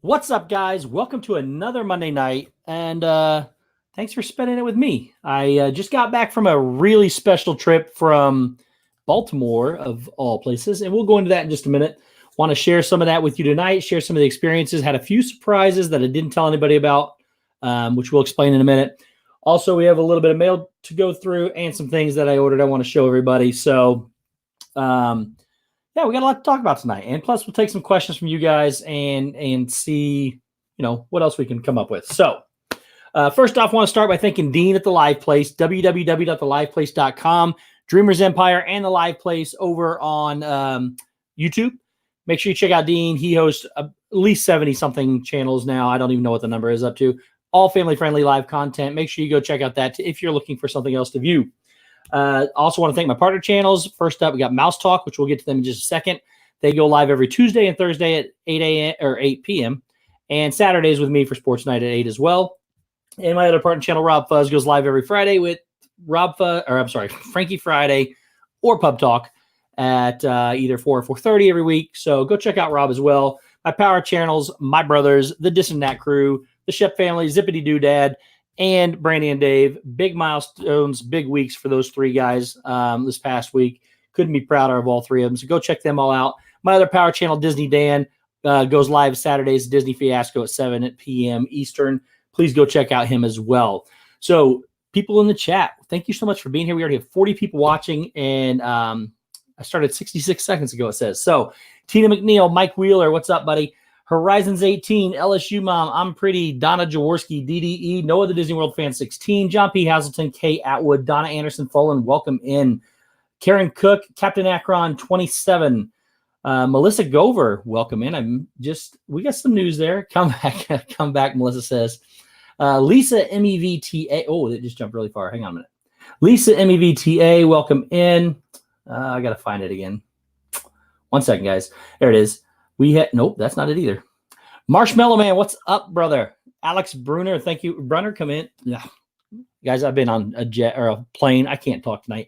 What's up, guys? Welcome to another Monday night, and thanks for spending it with me. I just got back from a really special trip from Baltimore, of all places, and we'll go into that in just a minute. Want to share some of that with you tonight, share some of the experiences. Had a few surprises that I didn't tell anybody about, which we'll explain in a minute. Also, we have a little bit of mail to go through and some things that I ordered I want to show everybody. So, yeah, we got a lot to talk about tonight. And plus, we'll take some questions from you guys and see, what else we can come up with. So, first off, I want to start by thanking Dean at The Live Place, www.theliveplace.com, Dreamers Empire, and The Live Place over on YouTube. Make sure you check out Dean. He hosts at least 70-something channels now. I don't even know what the number is up to. All family-friendly live content. Make sure you go check out that if you're looking for something else to view. Also want to thank my partner channels. First up, we got Mouse Talk, which we'll get to them in just a second. They go live every Tuesday and Thursday at 8 a.m. or 8 p.m. and Saturdays with me for Sports Night at 8 as well. And my other partner channel, Rob Fuzz, goes live every Friday with Frankie Friday or Pub Talk at either 4 or 4:30 every week. So go check out Rob as well. My power channels, my brothers, the DizneyDan crew, the Shep family, Zippity Doo Dad, and Brandy and Dave. Big milestones, big weeks for those three guys this past week. Couldn't be prouder of all three of them. So go check them all out. My other power channel, DizneyDan, goes live Saturdays, Disney Fiasco at 7 p.m. Eastern. Please go check out him as well. So people in the chat, thank you so much for being here. We already have 40 people watching, and I started 66 seconds ago, it says. So Tina McNeil, Mike Wheeler, what's up, buddy? Horizons 18, LSU Mom, I'm Pretty, Donna Jaworski, DDE, Noah the Disney World Fan 16, John P. Hazelton, Kay Atwood, Donna Anderson Folan, welcome in. Karen Cook, Captain Akron 27, Melissa Gover, welcome in. We got some news there. Come back, Melissa says. Lisa MEVTA, oh, it just jumped really far. Hang on a minute. Lisa MEVTA, welcome in. I got to find it again. 1 second, guys. There it is. Nope, that's not it either. Marshmallow Man, what's up, brother? Alex Brunner, thank you. Brunner, come in. Yeah. Guys, I've been on a jet or a plane. I can't talk tonight.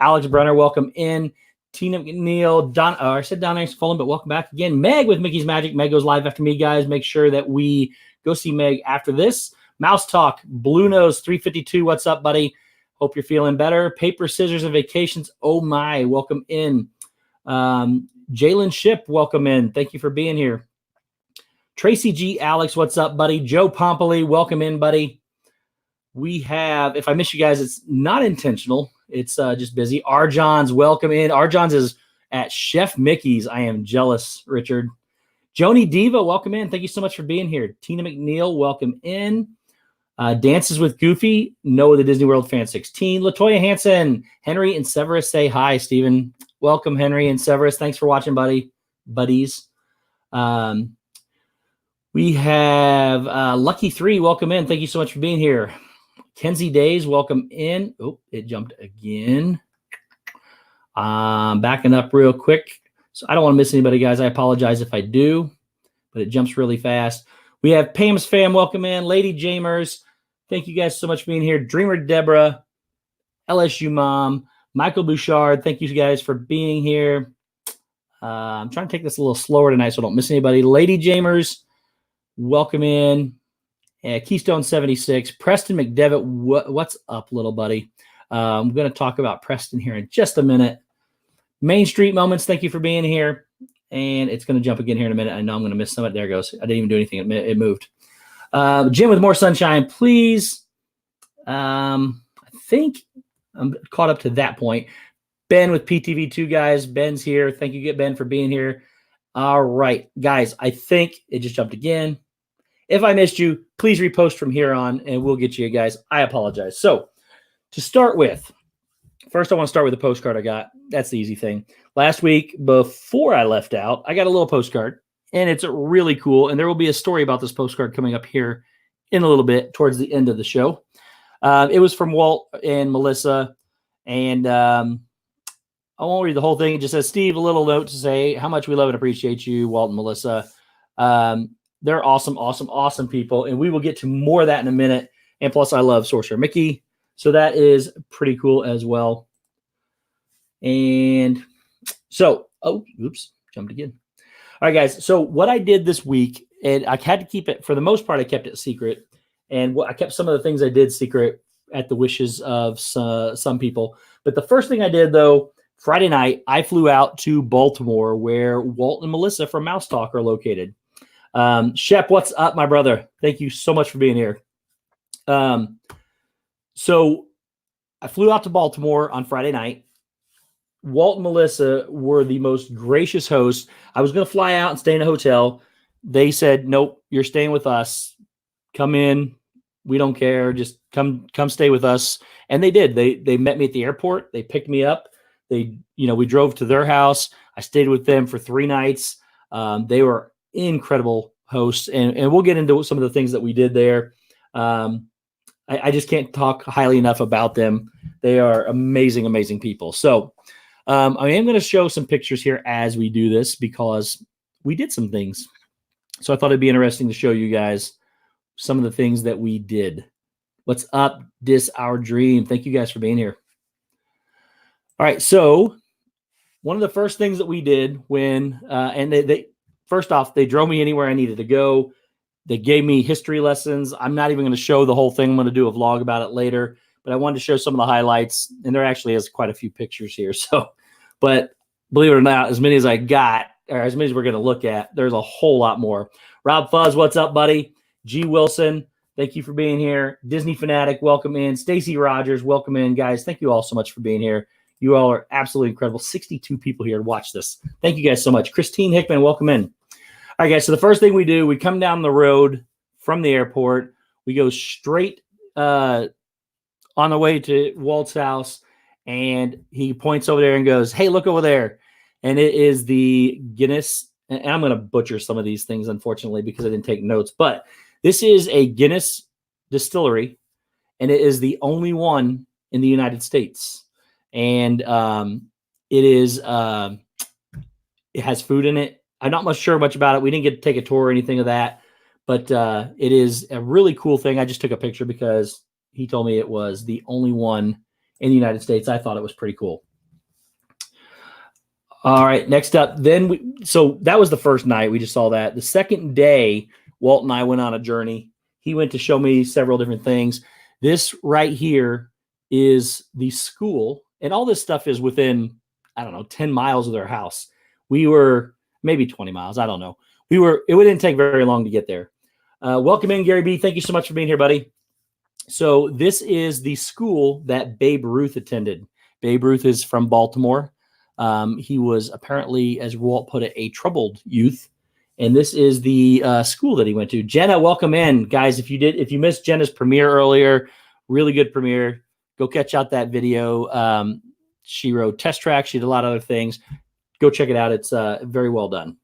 Alex Brunner, welcome in. Tina McNeil, I said Don Anderson Fulham, but welcome back again. Meg with Mickey's Magic. Meg goes live after me, guys. Make sure that we go see Meg after this. Mouse Talk, Blue Nose 352, what's up, buddy? Hope you're feeling better. Paper, Scissors, and Vacations. Oh, my. Welcome in. Jalen Ship, welcome in. Thank you for being here. Tracy G. Alex, what's up, buddy? Joe Pompoli, welcome in, buddy. We have, if I miss you guys, it's not intentional. It's just busy. Arjohn's, welcome in. Arjohn's is at Chef Mickey's. I am jealous, Richard. Joni Diva, welcome in. Thank you so much for being here. Tina McNeil, welcome in. Dances with Goofy, Noah the Disney World Fan 16. Latoya Hansen, Henry and Severus say hi, Stephen. Welcome, Henry and Severus. Thanks for watching, buddies. We have Lucky 3, welcome in. Thank you so much for being here. Kenzie Days, welcome in. Oh, it jumped again. Backing up real quick. So I don't want to miss anybody, guys. I apologize if I do, but it jumps really fast. We have Pam's Fam, welcome in. Lady Jamers, thank you guys so much for being here. Dreamer Deborah, LSU Mom, Michael Bouchard, thank you guys for being here. I'm trying to take this a little slower tonight so I don't miss anybody. Lady Jamers, welcome in. Keystone 76, Preston McDevitt, what's up, little buddy? I'm going to talk about Preston here in just a minute. Main Street Moments, thank you for being here. And it's going to jump again here in a minute. I know I'm going to miss some of it. There it goes. I didn't even do anything. It moved. Jim with More Sunshine, please. I think I'm caught up to that point. Ben with PTV2, guys. Ben's here. Thank you, Ben, for being here. All right, guys. I think it just jumped again. If I missed you, please repost from here on, and we'll get you guys. I apologize. So to start with, first I want to start with the postcard I got. That's the easy thing. Last week, before I left out, I got a little postcard, and it's really cool. And there will be a story about this postcard coming up here in a little bit towards the end of the show. It was from Walt and Melissa, and I won't read the whole thing. It just says, Steve, a little note to say how much we love and appreciate you, Walt and Melissa. They're awesome, awesome, awesome people, and we will get to more of that in a minute. And plus, I love Sorcerer Mickey, so that is pretty cool as well. And so, jumped again. All right, guys. So what I did this week and I had to keep it, for the most part, I kept it secret. And I kept some of the things I did secret at the wishes of some people. But the first thing I did, though, Friday night, I flew out to Baltimore, where Walt and Melissa from Mouse Talk are located. Shep, what's up, my brother? Thank you so much for being here. So I flew out to Baltimore on Friday night. Walt and Melissa were the most gracious hosts. I was going to fly out and stay in a hotel. They said, nope, you're staying with us. Come in. We don't care. Just come stay with us. And they did. They met me at the airport. They picked me up. We drove to their house. I stayed with them for 3 nights. They were incredible hosts. And we'll get into some of the things that we did there. I just can't talk highly enough about them. They are amazing, amazing people. So I am going to show some pictures here as we do this, because we did some things. So I thought it'd be interesting to show you guys some of the things that we did. What's up, Our Dream? Thank you guys for being here. All right. So one of the first things that we did when, and they first off, they drove me anywhere I needed to go. They gave me history lessons. I'm not even going to show the whole thing. I'm going to do a vlog about it later, but I wanted to show some of the highlights, and there actually is quite a few pictures here. So, but believe it or not, as many as I got, or as many as we're going to look at, there's a whole lot more. Rob Fuzz, what's up, buddy? G. Wilson, thank you for being here. Disney Fanatic, welcome in. Stacy Rogers, welcome in. Guys, thank you all so much for being here. You all are absolutely incredible. 62 people here to watch this. Thank you guys so much. Christine Hickman, welcome in. All right, guys, so the first thing we do, we come down the road from the airport. We go straight on the way to Walt's house, and he points over there and goes, hey, look over there. And it is the Guinness, and I'm going to butcher some of these things, unfortunately, because I didn't take notes, but this is a Guinness distillery, and it is the only one in the United States. And it has food in it. I'm not sure much about it. We didn't get to take a tour or anything of that, but it is a really cool thing. I just took a picture because he told me it was the only one in the United States. I thought it was pretty cool. All right, next up, so that was the first night. We just saw that. The second day, Walt and I went on a journey. He went to show me several different things. This right here is the school, and all this stuff is within, 10 miles of their house. We were maybe 20 miles. I don't know. It didn't take very long to get there. Welcome in, Gary B. Thank you so much for being here, buddy. So this is the school that Babe Ruth attended. Babe Ruth is from Baltimore. He was apparently, as Walt put it, a troubled youth. And this is the school that he went to. Jenna, welcome in. Guys, if you missed Jenna's premiere earlier, really good premiere, go catch out that video. She rode test track. She did a lot of other things. Go check it out. It's very well done.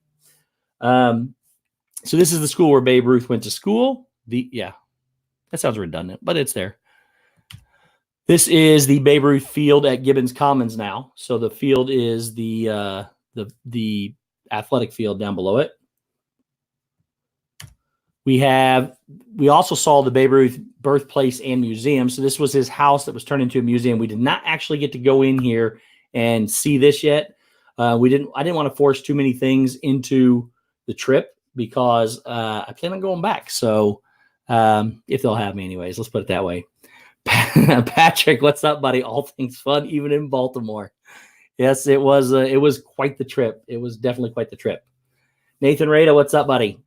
So this is the school where Babe Ruth went to school. That sounds redundant, but it's there. This is the Babe Ruth field at Gibbons Commons now. So the field is the athletic field down below it. We also saw the Babe Ruth birthplace and museum. So this was his house that was turned into a museum. We did not actually get to go in here and see this yet. I didn't want to force too many things into the trip because I plan on going back. So if they'll have me anyways, let's put it that way. Patrick, what's up, buddy? All things fun, even in Baltimore. Yes, it was quite the trip. It was definitely quite the trip. Nathan Rada, what's up, buddy?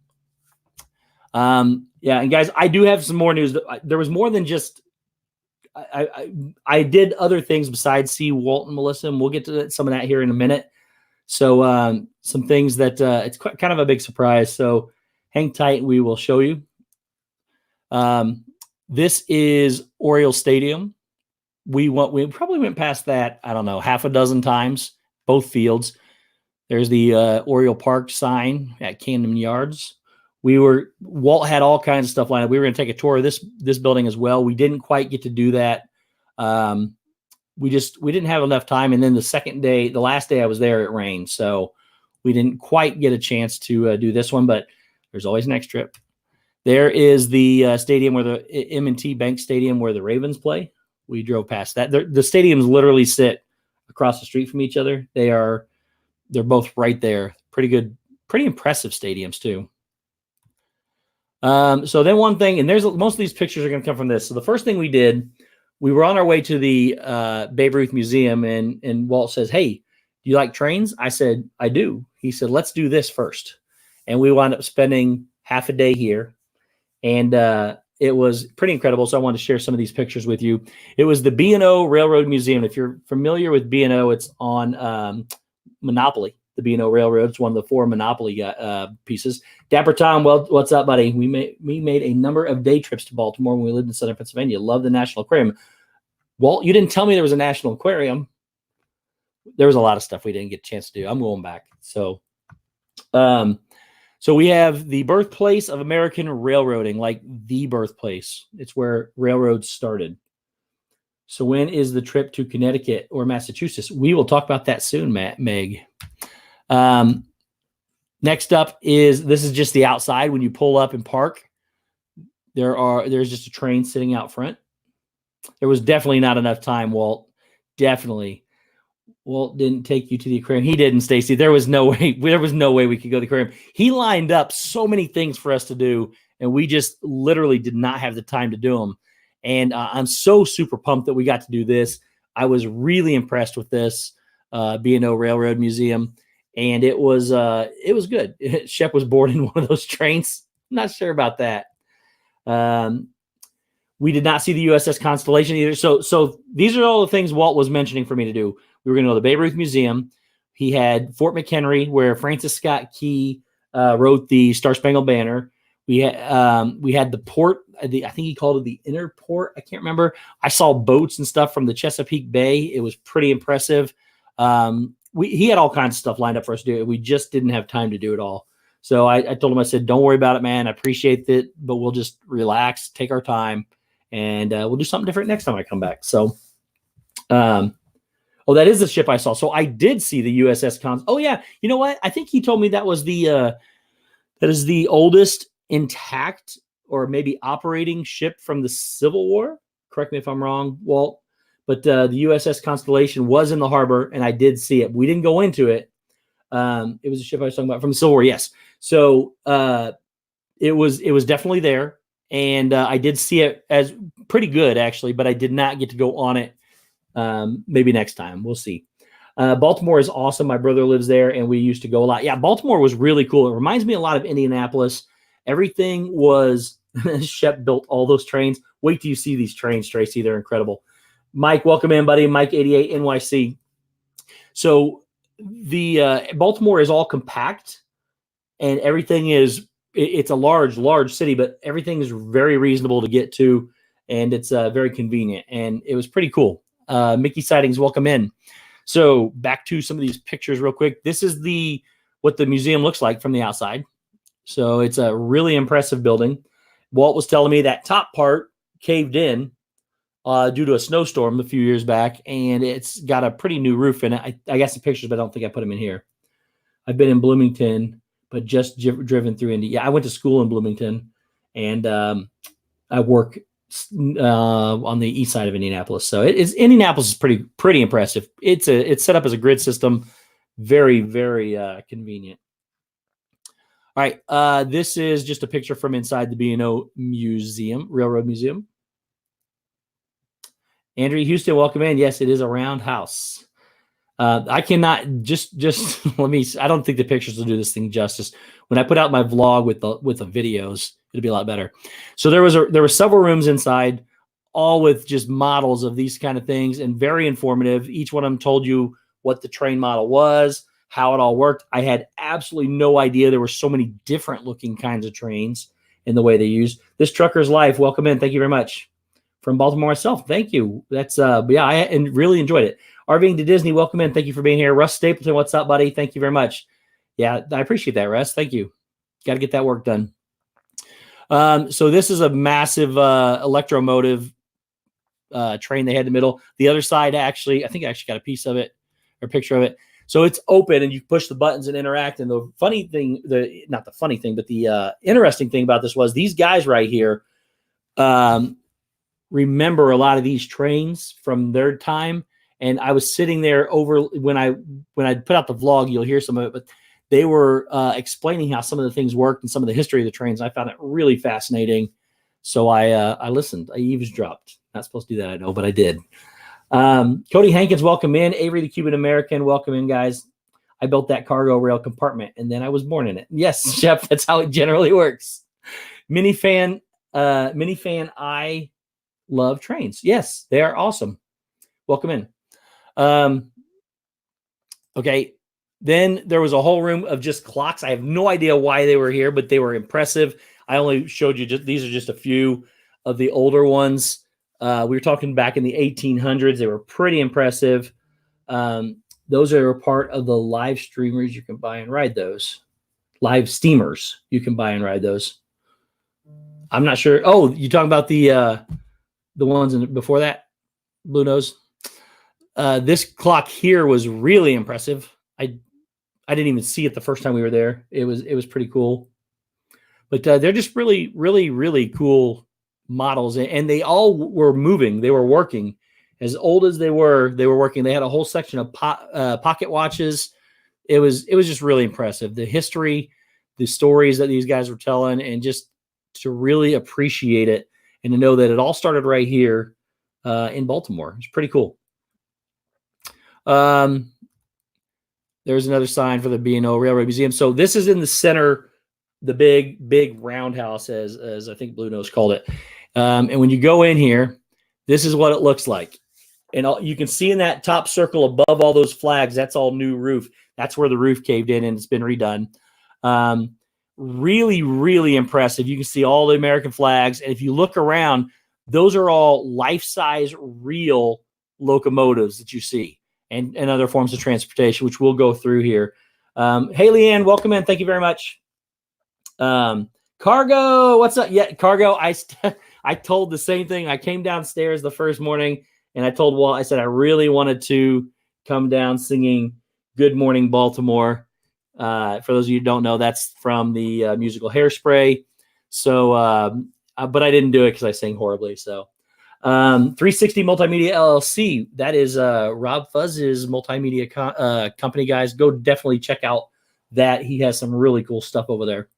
And guys, I do have some more news. There was more than just I did other things besides see Walt and Melissa, and we'll get to some of that here in a minute. So some things that it's kind of a big surprise. So hang tight, we will show you. This is Oriole Stadium. We probably went past that, I don't know, half a dozen times, both fields. There's the Oriole Park sign at Camden Yards. Walt had all kinds of stuff lined up. We were going to take a tour of this building as well. We didn't quite get to do that. We didn't have enough time. And then the last day I was there, it rained. So we didn't quite get a chance to do this one, but there's always next trip. There is the stadium where the M&T Bank Stadium where the Ravens play. We drove past that. The stadiums literally sit across the street from each other. They're both right there. Pretty good, pretty impressive stadiums too. So then one thing, and most of these pictures are going to come from this. So the first thing we did, we were on our way to the Babe Ruth Museum, and Walt says, "Hey, do you like trains?" I said, "I do." He said, "Let's do this first." And we wound up spending half a day here, and it was pretty incredible. So I wanted to share some of these pictures with you. It was the B&O Railroad Museum. If you're familiar with B&O, it's on Monopoly. The B&O Railroad. It's one of the 4 Monopoly pieces. Dapper Tom, well, what's up, buddy? We made a number of day trips to Baltimore when we lived in Southern Pennsylvania. Love the National Aquarium. Walt, you didn't tell me there was a National Aquarium. There was a lot of stuff we didn't get a chance to do. I'm going back. So we have the birthplace of American railroading, like the birthplace. It's where railroads started. So when is the trip to Connecticut or Massachusetts? We will talk about that soon, Meg. Next up this is just the outside. When you pull up and park, there's just a train sitting out front. There was definitely not enough time, Walt. Definitely. Walt didn't take you to the aquarium. He didn't, Stacy. There was no way we could go to the aquarium. He lined up so many things for us to do, and we just literally did not have the time to do them. And I'm so super pumped that we got to do this. I was really impressed with this B&O Railroad Museum, and it was good. Shep was bored in one of those trains. Not sure about that. We did not see the USS Constellation either. So these are all the things Walt was mentioning for me to do. We were going to go to the Babe Ruth Museum. He had Fort McHenry, where Francis Scott Key wrote the Star Spangled Banner. We had the port. I think he called it the inner port. I can't remember. I saw boats and stuff from the Chesapeake Bay. It was pretty impressive. He had all kinds of stuff lined up for us to do. We just didn't have time to do it all. So I told him, I said, "Don't worry about it, man. I appreciate it, but we'll just relax, take our time, and we'll do something different next time I come back." So, that is the ship I saw. So I did see the USS Cons. Oh yeah, you know what? I think he told me that was that is the oldest intact or maybe operating ship from the Civil War. Correct me if I'm wrong, Walt. But the USS Constellation was in the harbor, and I did see it. We didn't go into it. It was a ship I was talking about from the Civil War. Yes. So it was definitely there, and I did see it as pretty good actually, but I did not get to go on it. Maybe next time. We'll see. Baltimore is awesome. My brother lives there, and we used to go a lot. Yeah, Baltimore was really cool. It reminds me a lot of Indianapolis. Everything was Shep built all those trains. Wait till you see these trains, Tracy. They're incredible. Mike, welcome in, buddy. Mike 88 NYC. So the Baltimore is all compact, and everything it's a large city, but everything is very reasonable to get to, and it's very convenient, and it was pretty cool. Mickey Sightings, welcome in. So back to some of these pictures real quick. This is what the museum looks like from the outside. So it's a really impressive building. Walt was telling me that top part caved in due to a snowstorm a few years back, and it's got a pretty new roof in it. I got some pictures, but I don't think I put them in here. I've been in Bloomington, but just driven through Indy. Yeah, I went to school in Bloomington, and I work on the east side of Indianapolis. So Indianapolis is pretty impressive. It's set up as a grid system, very, very convenient. All right, this is just a picture from inside the B&O Museum, Railroad Museum. Andrea Houston, welcome in. Yes, it is a roundhouse. I cannot just let me. I don't think the pictures will do this thing justice. When I put out my vlog with the videos, it'll be a lot better. So there were several rooms inside, all with just models of these kind of things, and very informative. Each one of them told you what the train model was, how it all worked. I had absolutely no idea there were so many different looking kinds of trains in the way they use. This Trucker's Life, welcome in. Thank you very much. From Baltimore myself, thank you. That's I really enjoyed it. RVing to Disney, welcome in. Thank you for being here. Russ Stapleton, what's up, buddy? Thank you very much. Yeah, I appreciate that, Russ. Thank you. Got to get that work done. So this is a massive electromotive train they had in the middle. The other side, I think I actually got a piece of it or picture of it. So it's open, and you push the buttons and interact. And the funny thing, not the funny thing, but the interesting thing about this was these guys right here remember a lot of these trains from their time. And I was sitting there over when I put out the vlog, you'll hear some of it, but they were explaining how some of the things worked and some of the history of the trains. I found it really fascinating. So I listened. I eavesdropped. Not supposed to do that, I know, but I did. Cody Hankins, welcome in. Avery, the Cuban American, welcome in, guys. I built that cargo rail compartment, and then I was born in it. Yes, Jeff, that's how it generally works. Minifan, I love trains. Yes, they are awesome. Welcome in. Okay. Then there was a whole room of just clocks. I have no idea why they were here, but they were impressive. I only showed you these are just a few of the older ones. We were talking back in the 1800s. They were pretty impressive. Those are a part of the live streamers. You can buy and ride those. Live steamers. You can buy and ride those. I'm not sure. Oh, you talking about the ones before that? Blue Nose. This clock here was really impressive. I didn't even see it the first time we were there. It was pretty cool. But they're just really, really, really cool models, and they all were moving. They were working. As old as they were working. They had a whole section of pocket watches. It was just really impressive. The history, the stories that these guys were telling, and just to really appreciate it and to know that it all started right here in Baltimore. It's pretty cool. There's another sign for the B&O Railroad Museum. So this is in the center, the big roundhouse, as I think Blue Nose called it. And when you go in here, this is what it looks like. And you can see in that top circle above all those flags, that's all new roof. That's where the roof caved in and it's been redone. Really, really impressive. You can see all the American flags. And if you look around, those are all life-size real locomotives that you see. And other forms of transportation, which we'll go through here. Hey, Leanne, welcome in. Thank you very much. Cargo, what's up? Yeah, Cargo, I told the same thing. I came downstairs the first morning, and I told Walt, I said, I really wanted to come down singing Good Morning Baltimore. For those of you who don't know, that's from the musical Hairspray. So, but I didn't do it because I sang horribly, so. 360 Multimedia LLC. That is Rob Fuzz's multimedia company, guys. Go definitely check out that. He has some really cool stuff over there.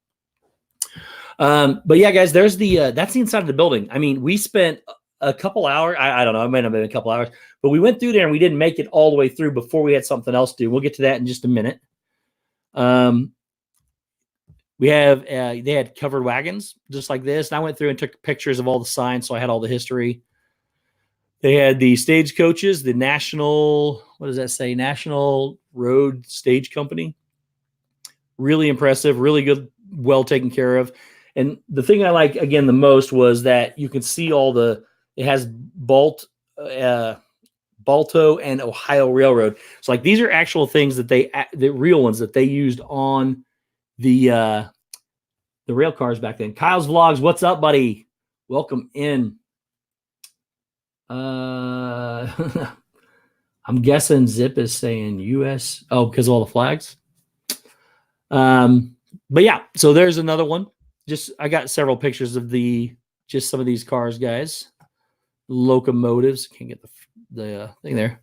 But yeah, guys, there's that's the inside of the building. I mean, we spent a couple hours. I don't know. It might have been a couple hours, but we went through there and we didn't make it all the way through before we had something else to do. We'll get to that in just a minute. We have they had covered wagons just like this. And I went through and took pictures of all the signs, so I had all the history. They had the stagecoaches, the National, what does that say? National Road Stage Company. Really impressive, really good, well taken care of. And the thing I like, again, the most was that you can see it has Balto and Ohio Railroad. So like these are actual things that the real ones that they used on the rail cars back then. Kyle's Vlogs, what's up, buddy? Welcome in. I'm guessing Zip is saying US. Oh, because of all the flags. But yeah, so there's another one. I got several pictures of some of these cars, guys. Locomotives. Can't get the thing there.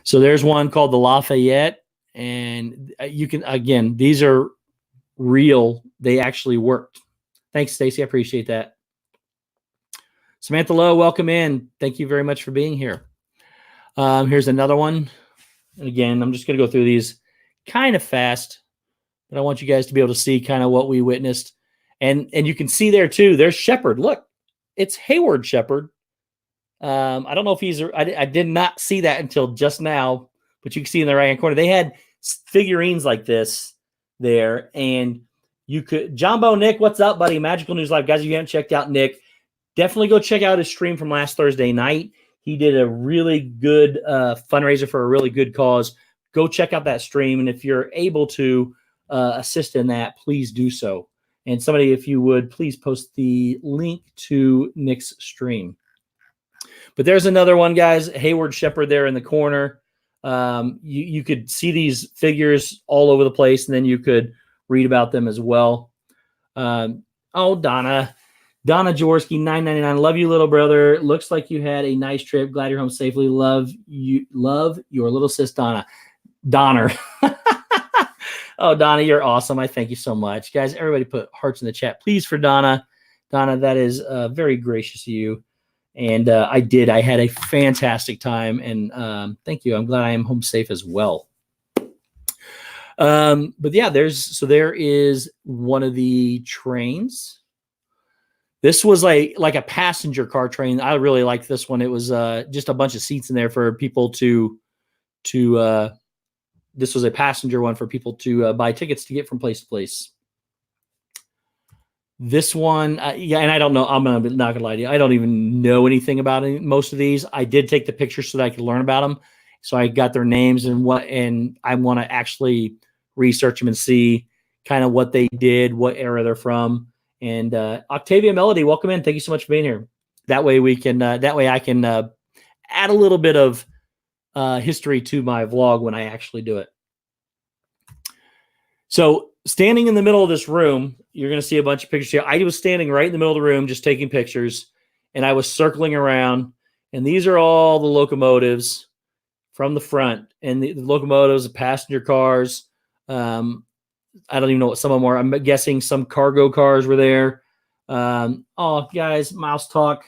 So there's one called the Lafayette, and you can, again, these are real. They actually worked. Thanks, Stacy. I appreciate that. Samantha Lowe, welcome in. Thank you very much for being here. Here's another one. And again, I'm just going to go through these kind of fast, but I want you guys to be able to see kind of what we witnessed. And you can see there too, there's Shepard. Look, it's Hayward Shepard. I don't know if I did not see that until just now, but you can see in the right-hand corner, they had figurines like this there. And you could, Jumbo Nick, what's up, buddy? Magical News Live. Guys, if you haven't checked out Nick, definitely go check out his stream from last Thursday night. He did a really good fundraiser for a really good cause. Go check out that stream. And if you're able to assist in that, please do so. And somebody, if you would, please post the link to Nick's stream. But there's another one, guys. Hayward Shepard there in the corner. You could see these figures all over the place, and then you could read about them as well. Donna Jaworski, $9.99. Love you, little brother. Looks like you had a nice trip. Glad you're home safely. Love your little sis, Donna. Donner. Oh, Donna, you're awesome. I thank you so much. Guys, everybody put hearts in the chat, please, for Donna. Donna, that is very gracious of you. And I had a fantastic time. And thank you. I'm glad I am home safe as well. But yeah, there is one of the trains. This was like a passenger car train. I really liked this one. It was just a bunch of seats in there for people to this was a passenger one for people to buy tickets to get from place to place. This one, yeah, and I don't know. I'm not gonna lie to you. I don't even know anything about most of these. I did take the pictures so that I could learn about them. So I got their names and I want to actually research them and see kind of what they did, what era they're from. And Octavia Melody, welcome in. Thank you so much for being here. That way we can. That way I can add a little bit of history to my vlog when I actually do it. So standing in the middle of this room, you're going to see a bunch of pictures here. I was standing right in the middle of the room, just taking pictures, and I was circling around. And these are all the locomotives from the front, and the locomotives, the passenger cars. I don't even know what some of them are. I'm guessing some cargo cars were there. Oh, guys, Mouse Talk.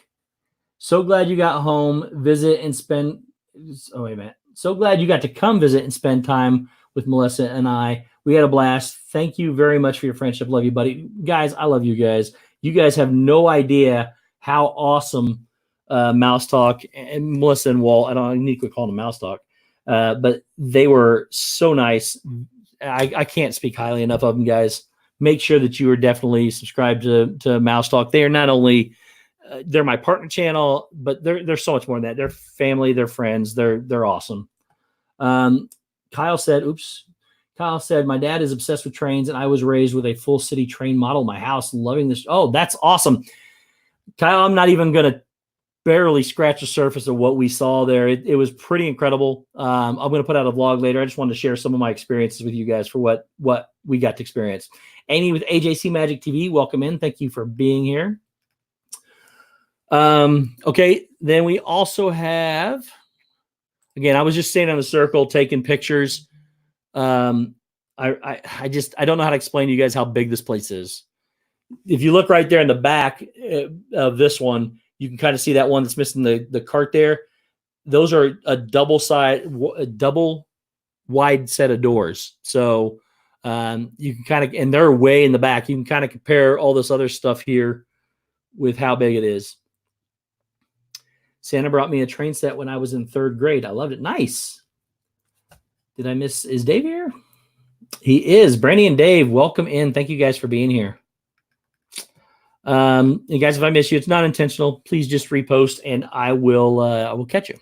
So glad you got home, visit and spend. Oh, wait a minute. So glad you got to come visit and spend time with Melissa and I. We had a blast. Thank you very much for your friendship. Love you, buddy. Guys, I love you guys. You guys have no idea how awesome Mouse Talk and Melissa and Walt, I don't need to call them Mouse Talk, but they were so nice. I can't speak highly enough of them, guys. Make sure that you are definitely subscribed to Mouse Talk. They are not only they're my partner channel, but they're so much more than that. They're family, they're friends, they're awesome. Kyle said, my dad is obsessed with trains, and I was raised with a full city train model in my house, loving this. Oh, that's awesome. Kyle, I'm not even going to barely scratch the surface of what we saw there. It was pretty incredible. I'm going to put out a vlog later. I just wanted to share some of my experiences with you guys for what we got to experience. Amy with AJC Magic TV, welcome in. Thank you for being here. Okay, then we also have, again, I was just standing in a circle taking pictures. I don't know how to explain to you guys how big this place is. If you look right there in the back of this one, you can kind of see that one that's missing the cart there. Those are a double wide set of doors. So you can kind of, and they're way in the back. You can kind of compare all this other stuff here with how big it is. Santa brought me a train set when I was in 3rd grade. I loved it. Nice. Did I miss? Is Dave here? He is. Brandy and Dave, welcome in. Thank you guys for being here. And guys, if I miss you, it's not intentional. Please just repost, and I will catch you.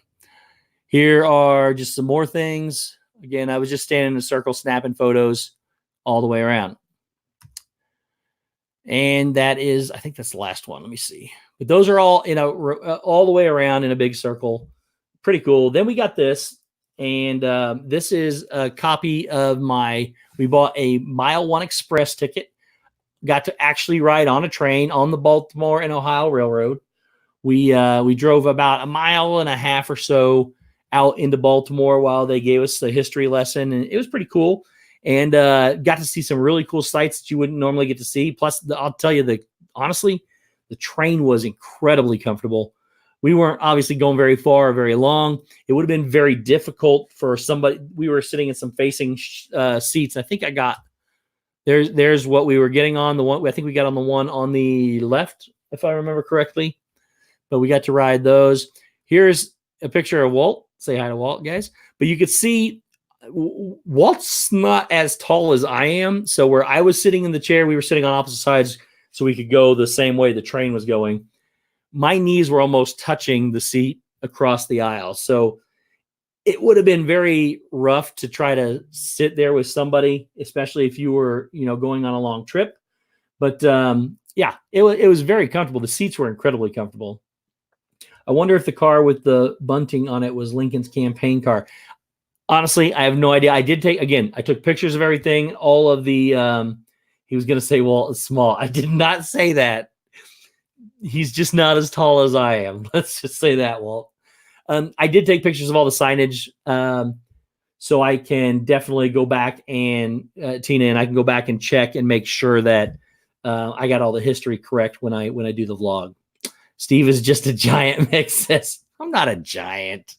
Here are just some more things. Again, I was just standing in a circle, snapping photos all the way around. And that is, I think that's the last one. Let me see. But those are all all the way around in a big circle. Pretty cool. Then we got this, and this is a copy of we bought a Mile 1 Express ticket. Got to actually ride on a train on the Baltimore and Ohio Railroad. We drove about 1.5 miles or so out into Baltimore while they gave us the history lesson, and it was pretty cool. And got to see some really cool sights that you wouldn't normally get to see. Plus, I'll tell you, honestly, the train was incredibly comfortable. We weren't obviously going very far or very long. It would have been very difficult for somebody. We were sitting in some facing seats. I think I got there's what we were getting on the one. I think we got on the one on the left, if I remember correctly. But we got to ride those. Here's a picture of Walt. Say hi to Walt, guys. But you could see Walt's not as tall as I am. So where I was sitting in the chair, we were sitting on opposite sides so we could go the same way the train was going. My knees were almost touching the seat across the aisle. So it would have been very rough to try to sit there with somebody, especially if you were, going on a long trip. But yeah, it was very comfortable. The seats were incredibly comfortable. I wonder if the car with the bunting on it was Lincoln's campaign car. Honestly, I have no idea. I took pictures of everything. All of the, he was going to say Walt is small. I did not say that. He's just not as tall as I am. Let's just say that, Walt. I did take pictures of all the signage. so I can definitely go back and Tina, and I can go back and check and make sure that I got all the history correct when I do the vlog. Steve is just a giant. Mick says, I'm not a giant.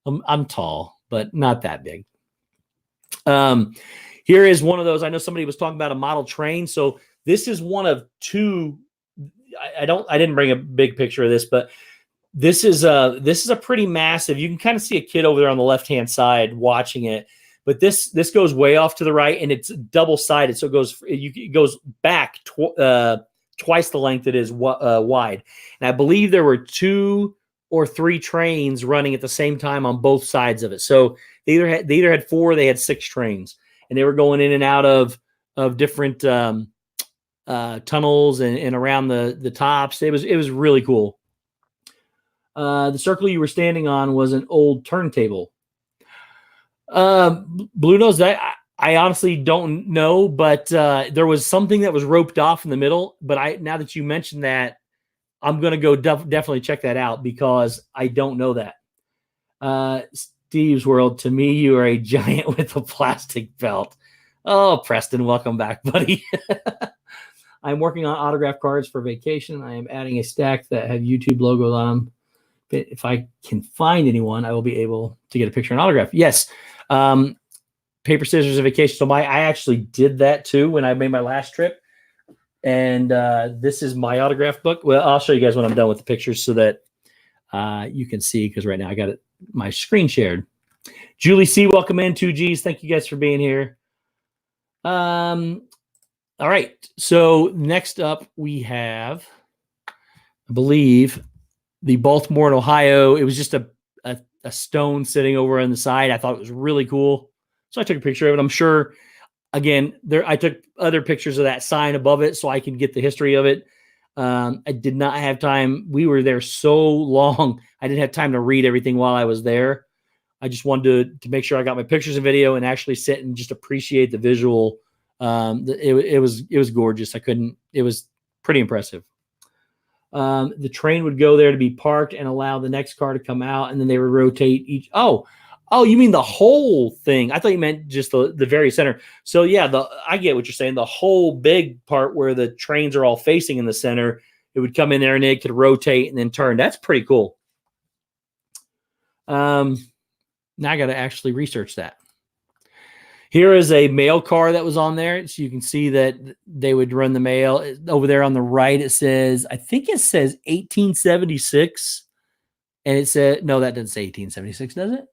I'm tall, but not that big. Here is one of those. I know somebody was talking about a model train. So this is one of two. I didn't bring a big picture of this, but this is a pretty massive. You can kind of see a kid over there on the left-hand side watching it, but this goes way off to the right, and it's double-sided. So it goes back twice the length it is wide. And I believe there were 2 or 3 trains running at the same time on both sides of it. So they either had 4 or they had 6 trains, and they were going in and out of different tunnels and around the tops. It was really cool. The circle you were standing on was an old turntable. Blue Nose, I honestly don't know, but there was something that was roped off in the middle. But now that you mentioned that, I'm going to go definitely check that out because I don't know that. Steve's World, to me, you are a giant with a plastic belt. Oh, Preston, welcome back, buddy. I'm working on autograph cards for vacation. I am adding a stack that have YouTube logos on them. If I can find anyone, I will be able to get a picture and autograph. Yes. Paper, scissors, and vacation. So I actually did that too when I made my last trip. And this is my autograph book. Well, I'll show you guys when I'm done with the pictures so that you can see, because right now I got my screen shared. Julie C, welcome in. 2Gs. Thank you guys for being here. All right. So next up we have, I believe, the Baltimore and Ohio. It was just a stone sitting over on the side. I thought it was really cool. So I took a picture of it. I'm sure, again, I took other pictures of that sign above it so I can get the history of it. I did not have time. We were there so long. I didn't have time to read everything while I was there. I just wanted to make sure I got my pictures and video and actually sit and just appreciate the visual. It was gorgeous. It was pretty impressive. The train would go there to be parked and allow the next car to come out, and then they would rotate each. Oh, you mean the whole thing? I thought you meant just the very center. So yeah, I get what you're saying. The whole big part where the trains are all facing in the center, it would come in there and it could rotate and then turn. That's pretty cool. Now I got to actually research that. Here is a mail car that was on there. So you can see that they would run the mail. Over there on the right, I think it says 1876. And it said, no, that doesn't say 1876, does it?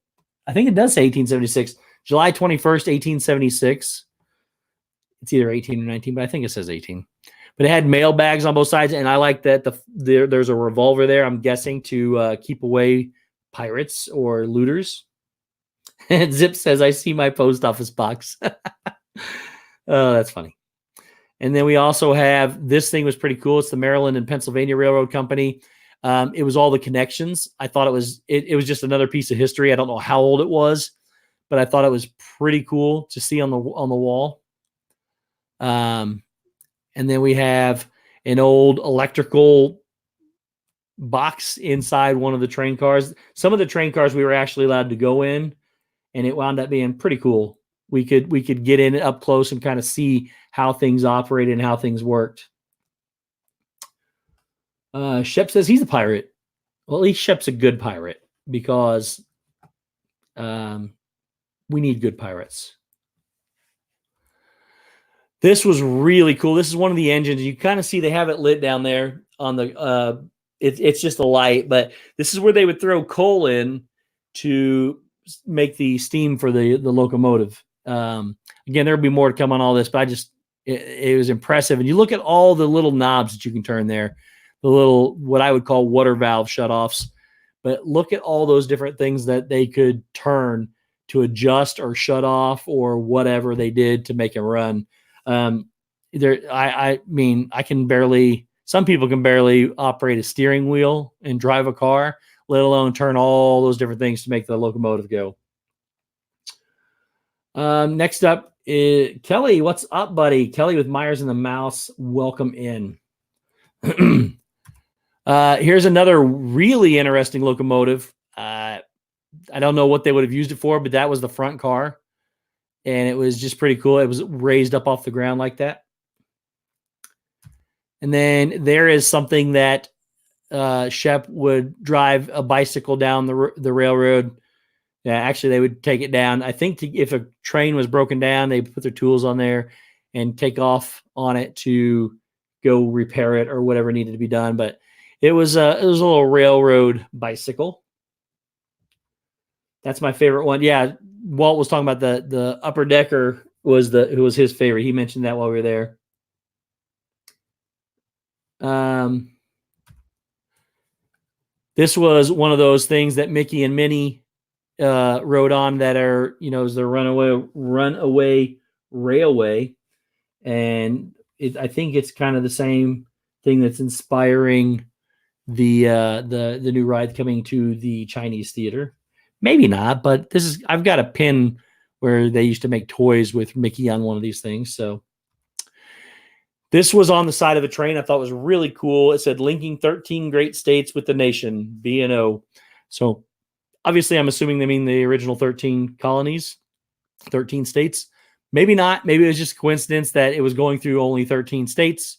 I think it does say 1876. July 21st, 1876. It's either 18 or 19, but I think it says 18. But it had mail bags on both sides. And I like that there's a revolver there, I'm guessing, to keep away pirates or looters. And Zip says, I see my post office box. Oh, that's funny. And then we also have, this thing was pretty cool. It's the Maryland and Pennsylvania Railroad Company. It was all the connections. I thought it was just another piece of history. I don't know how old it was, but I thought it was pretty cool to see on the wall. And then we have an old electrical box inside one of the train cars. Some of the train cars we were actually allowed to go in, and it wound up being pretty cool. We could get in up close and kind of see how things operated and how things worked. Shep says he's a pirate. Well, at least Shep's a good pirate because we need good pirates. This was really cool. This is one of the engines. You kind of see they have it lit down there on the it's just a light, but this is where they would throw coal in to make the steam for the locomotive. Again, there'll be more to come on all this, but it was impressive. And you look at all the little knobs that you can turn there, the little, what I would call water valve shutoffs, but look at all those different things that they could turn to adjust or shut off or whatever they did to make it run. I mean, some people can barely operate a steering wheel and drive a car, let alone turn all those different things to make the locomotive go. Next up is Kelly. What's up, buddy? Kelly with Myers and the Mouse. Welcome in. Here's another really interesting locomotive. I don't know what they would have used it for, but that was the front car. And it was just pretty cool. It was raised up off the ground like that. And then there is something that Shep would drive a bicycle down the railroad. Yeah, actually, they would take it down. I think if a train was broken down, they put their tools on there and take off on it to go repair it or whatever needed to be done. But it was a little railroad bicycle. That's my favorite one. Yeah, Walt was talking about the upper decker who was his favorite. He mentioned that while we were there. This was one of those things that Mickey and Minnie rode on that are, is the runaway railway. And I think it's kind of the same thing that's inspiring the new ride coming to the Chinese theater. Maybe not, but I've got a pin where they used to make toys with Mickey on one of these things. So this was on the side of the train. I thought was really cool. It said linking 13 great states with the nation, B&O. So obviously I'm assuming they mean the original 13 colonies, 13 states. Maybe not. Maybe it was just a coincidence that it was going through only 13 states,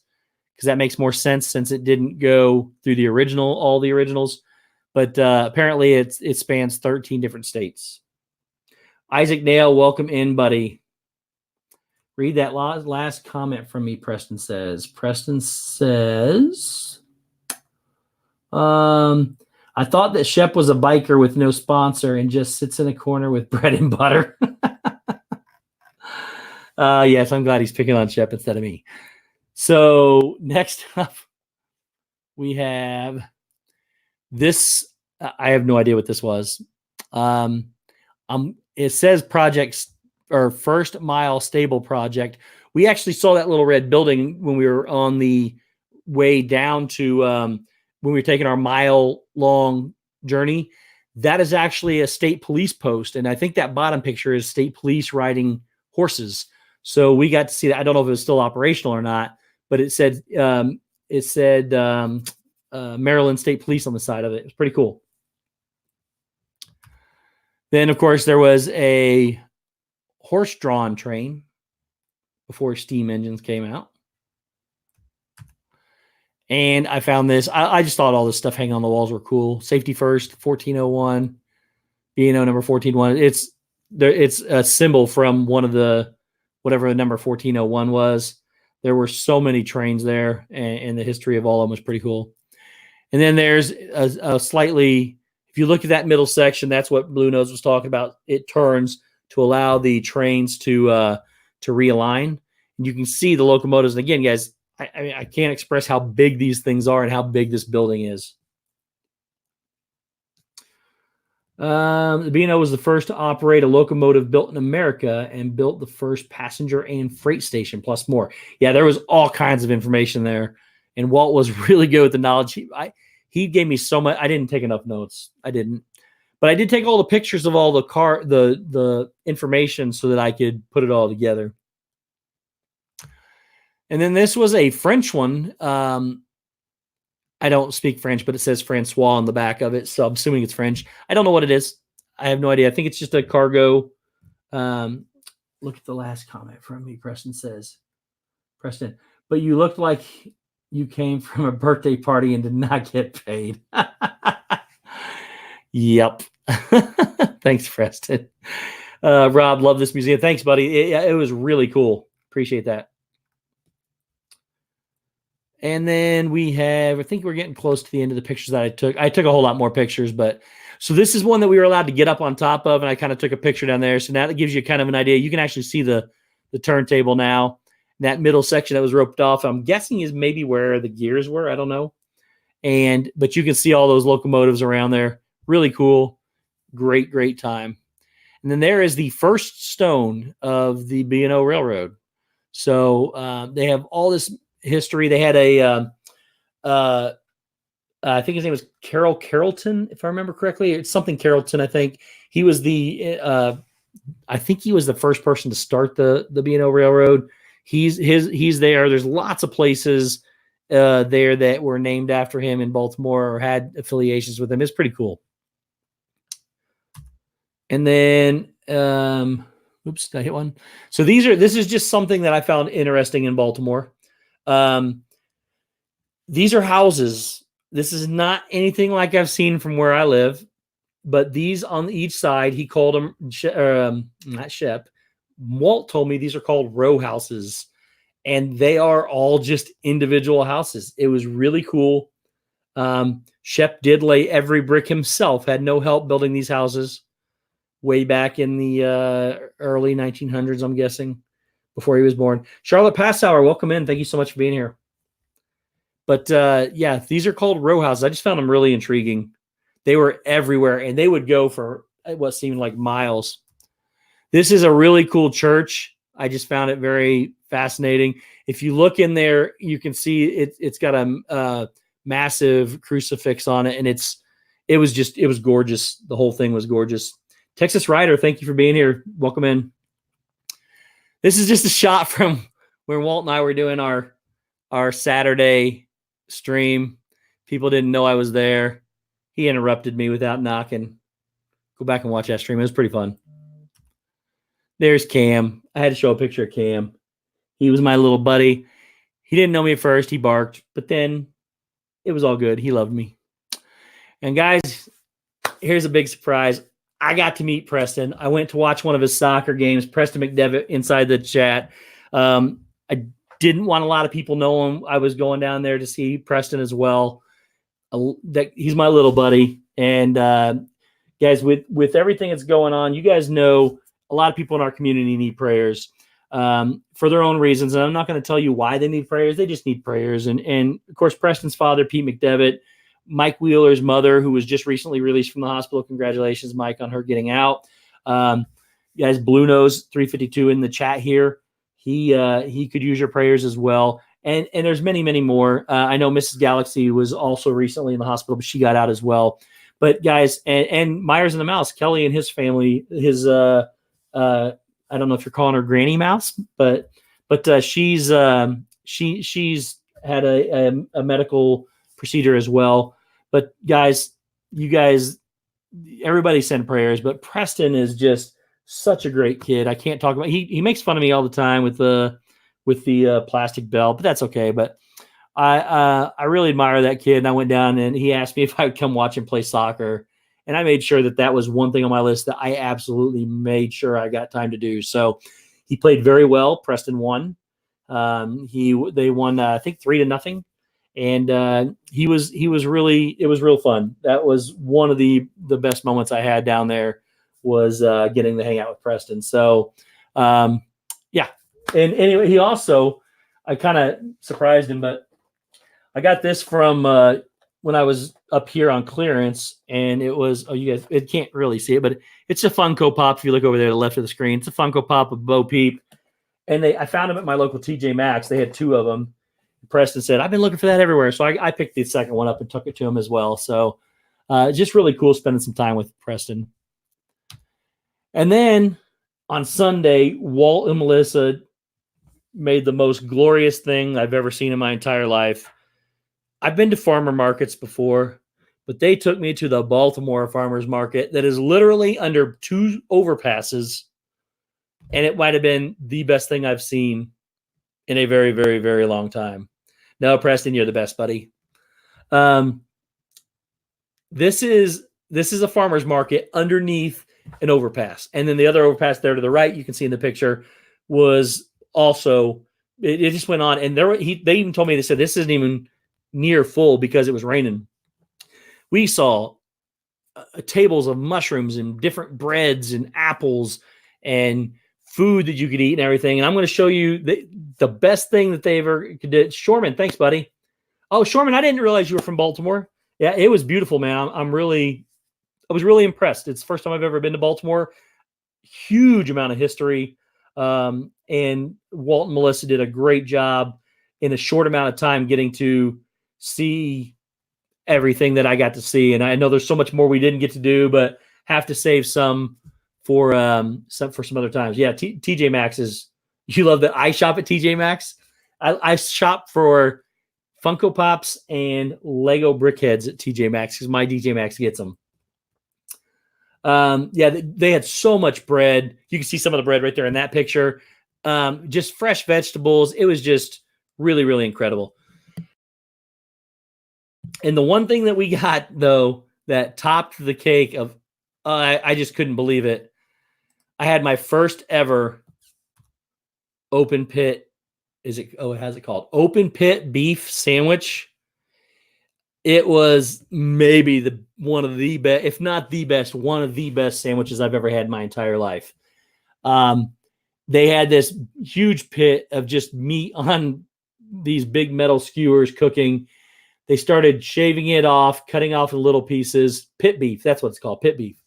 because that makes more sense since it didn't go through all the originals. But apparently it spans 13 different states. Isaac Dale, welcome in, buddy. Read that last comment from me, Preston says. I thought that Shep was a biker with no sponsor and just sits in a corner with bread and butter. Yes, I'm glad he's picking on Shep instead of me. So next up, we have this. I have no idea what this was. It says projects or First Mile Stable Project. We actually saw that little red building when we were on the way down to when we were taking our mile-long journey. That is actually a state police post, and I think that bottom picture is state police riding horses. So we got to see that. I don't know if it was still operational or not, but it said Maryland State Police on the side of it. It was pretty cool. Then, of course, there was a horse-drawn train before steam engines came out. And I found this. I just thought all this stuff hanging on the walls were cool. Safety first, 1401, B&O number 1401. It's a symbol from one of the, whatever the number 1401 was. There were so many trains there, and the history of all of them was pretty cool. And then there's a slightly, if you look at that middle section, that's what Blue Nose was talking about. It turns to allow the trains to realign. And you can see the locomotives. And again, guys, I can't express how big these things are and how big this building is. The B&O was the first to operate a locomotive built in America and built the first passenger and freight station, plus more. Yeah, there was all kinds of information there. And Walt was really good with the knowledge. He gave me so much. I didn't take enough notes. I didn't. But I did take all the pictures of all the information so that I could put it all together. And then this was a French one. I don't speak French, but it says Francois on the back of it, so I'm assuming it's French. I don't know what it is. I have no idea. I think it's just a cargo. Look at the last comment from me. Preston says, Preston, but you looked like you came from a birthday party and did not get paid. Yep. Thanks, Preston. Rob, love this museum. Thanks, buddy. It was really cool. Appreciate that. And then we have, I think we're getting close to the end of the pictures that I took. I took a whole lot more pictures, but so this is one that we were allowed to get up on top of, and I kind of took a picture down there. So now that gives you kind of an idea. You can actually see the turntable now. That middle section that was roped off, I'm guessing is maybe where the gears were. I don't know. But you can see all those locomotives around there. Really cool. Great, great time. And then there is the first stone of the B&O Railroad. So they have all this history. They had I think his name was Carrollton, if I remember correctly. It's something Carrollton, I think. He was I think he was the first person to start the B&O Railroad. He's there. There's lots of places there that were named after him in Baltimore or had affiliations with him. It's pretty cool. And then, oops, did I hit one? So this is just something that I found interesting in Baltimore. These are houses. This is not anything like I've seen from where I live, but these on each side, he called them, not Shep. Walt told me these are called row houses, and they are all just individual houses. It was really cool. Shep did lay every brick himself, had no help building these houses way back in the early 1900s, I'm guessing, before he was born. Charlotte Passauer, welcome in. Thank you so much for being here. But yeah, these are called row houses. I just found them really intriguing. They were everywhere, and they would go for what seemed like miles. This is a really cool church. I just found it very fascinating. If you look in there, you can see it's got a massive crucifix on it, and it was gorgeous. The whole thing was gorgeous. Texas Rider, thank you for being here. Welcome in. This is just a shot from where Walt and I were doing our Saturday stream. People didn't know I was there. He interrupted me without knocking. Go back and watch that stream. It was pretty fun. There's Cam. I had to show a picture of Cam. He was my little buddy. He didn't know me at first. He barked, but then it was all good. He loved me. And guys, here's a big surprise. I got to meet Preston. I went to watch one of his soccer games, Preston McDevitt, inside the chat. I didn't want a lot of people know him. I was going down there to see Preston as well. He's my little buddy. And guys, with everything that's going on, you guys know a lot of people in our community need prayers for their own reasons. And I'm not going to tell you why they need prayers. They just need prayers. And of course, Preston's father, Pete McDevitt, Mike Wheeler's mother, who was just recently released from the hospital. Congratulations, Mike, on her getting out. Guys, Blue Nose 352 in the chat here. He could use your prayers as well. And there's many, many more. I know Mrs. Galaxy was also recently in the hospital, but she got out as well. But guys, and Myers and the Mouse, Kelly and his family, I don't know if you're calling her Granny Mouse, but she's had a medical procedure as well. But guys, everybody send prayers. But Preston is just such a great kid. I can't talk about. He makes fun of me all the time with the plastic belt, but that's okay. But I really admire that kid. And I went down and he asked me if I would come watch him play soccer. And I made sure that was one thing on my list that I absolutely made sure I got time to do. So he played very well. Preston won. They won, I think 3-0. And it was real fun. That was one of the best moments I had down there was getting to hang out with Preston. So yeah. And anyway, he also, I kind of surprised him, but I got this from when I was up here on clearance, and it was, you guys, it can't really see it, but it's a Funko Pop. If you look over there to the left of the screen, it's a Funko Pop of Bo Peep. And I found them at my local TJ Maxx. They had 2 of them. Preston said, I've been looking for that everywhere. So I picked the second one up and took it to him as well. So just really cool spending some time with Preston. And then on Sunday, Walt and Melissa made the most glorious thing I've ever seen in my entire life. I've been to farmer markets before, but they took me to the Baltimore farmers market that is literally under 2 overpasses. And it might have been the best thing I've seen in a very, very, very long time. No, Preston, you're the best, buddy. This is a farmer's market underneath an overpass. And then the other overpass there to the right, you can see in the picture, was also, it just went on. And they even told me, they said, this isn't even near full because it was raining. We saw tables of mushrooms and different breads and apples and food that you could eat and everything. And I'm going to show you the best thing that they ever did. Shorman, thanks, buddy. Oh, Shorman, I didn't realize you were from Baltimore. Yeah, it was beautiful, man. I was really impressed. It's the first time I've ever been to Baltimore. Huge amount of history. And Walt and Melissa did a great job in a short amount of time getting to see everything that I got to see. And I know there's so much more we didn't get to do, but have to save some for some other times. Yeah, TJ Maxx is, you love that. I shop at TJ Maxx. I shop for Funko Pops and Lego brickheads at TJ Maxx because my DJ Maxx gets them. Yeah, they had so much bread. You can see some of the bread right there in that picture. Just fresh vegetables. It was just really, really incredible. And the one thing that we got, though, that topped the cake of, I just couldn't believe it. I had my first ever open pit. It has it called open pit beef sandwich. It was maybe one of the best, if not the best, one of the best sandwiches I've ever had in my entire life. They had this huge pit of just meat on these big metal skewers cooking. They started shaving it off, cutting off in little pieces. Pit beef, that's what it's called, pit beef.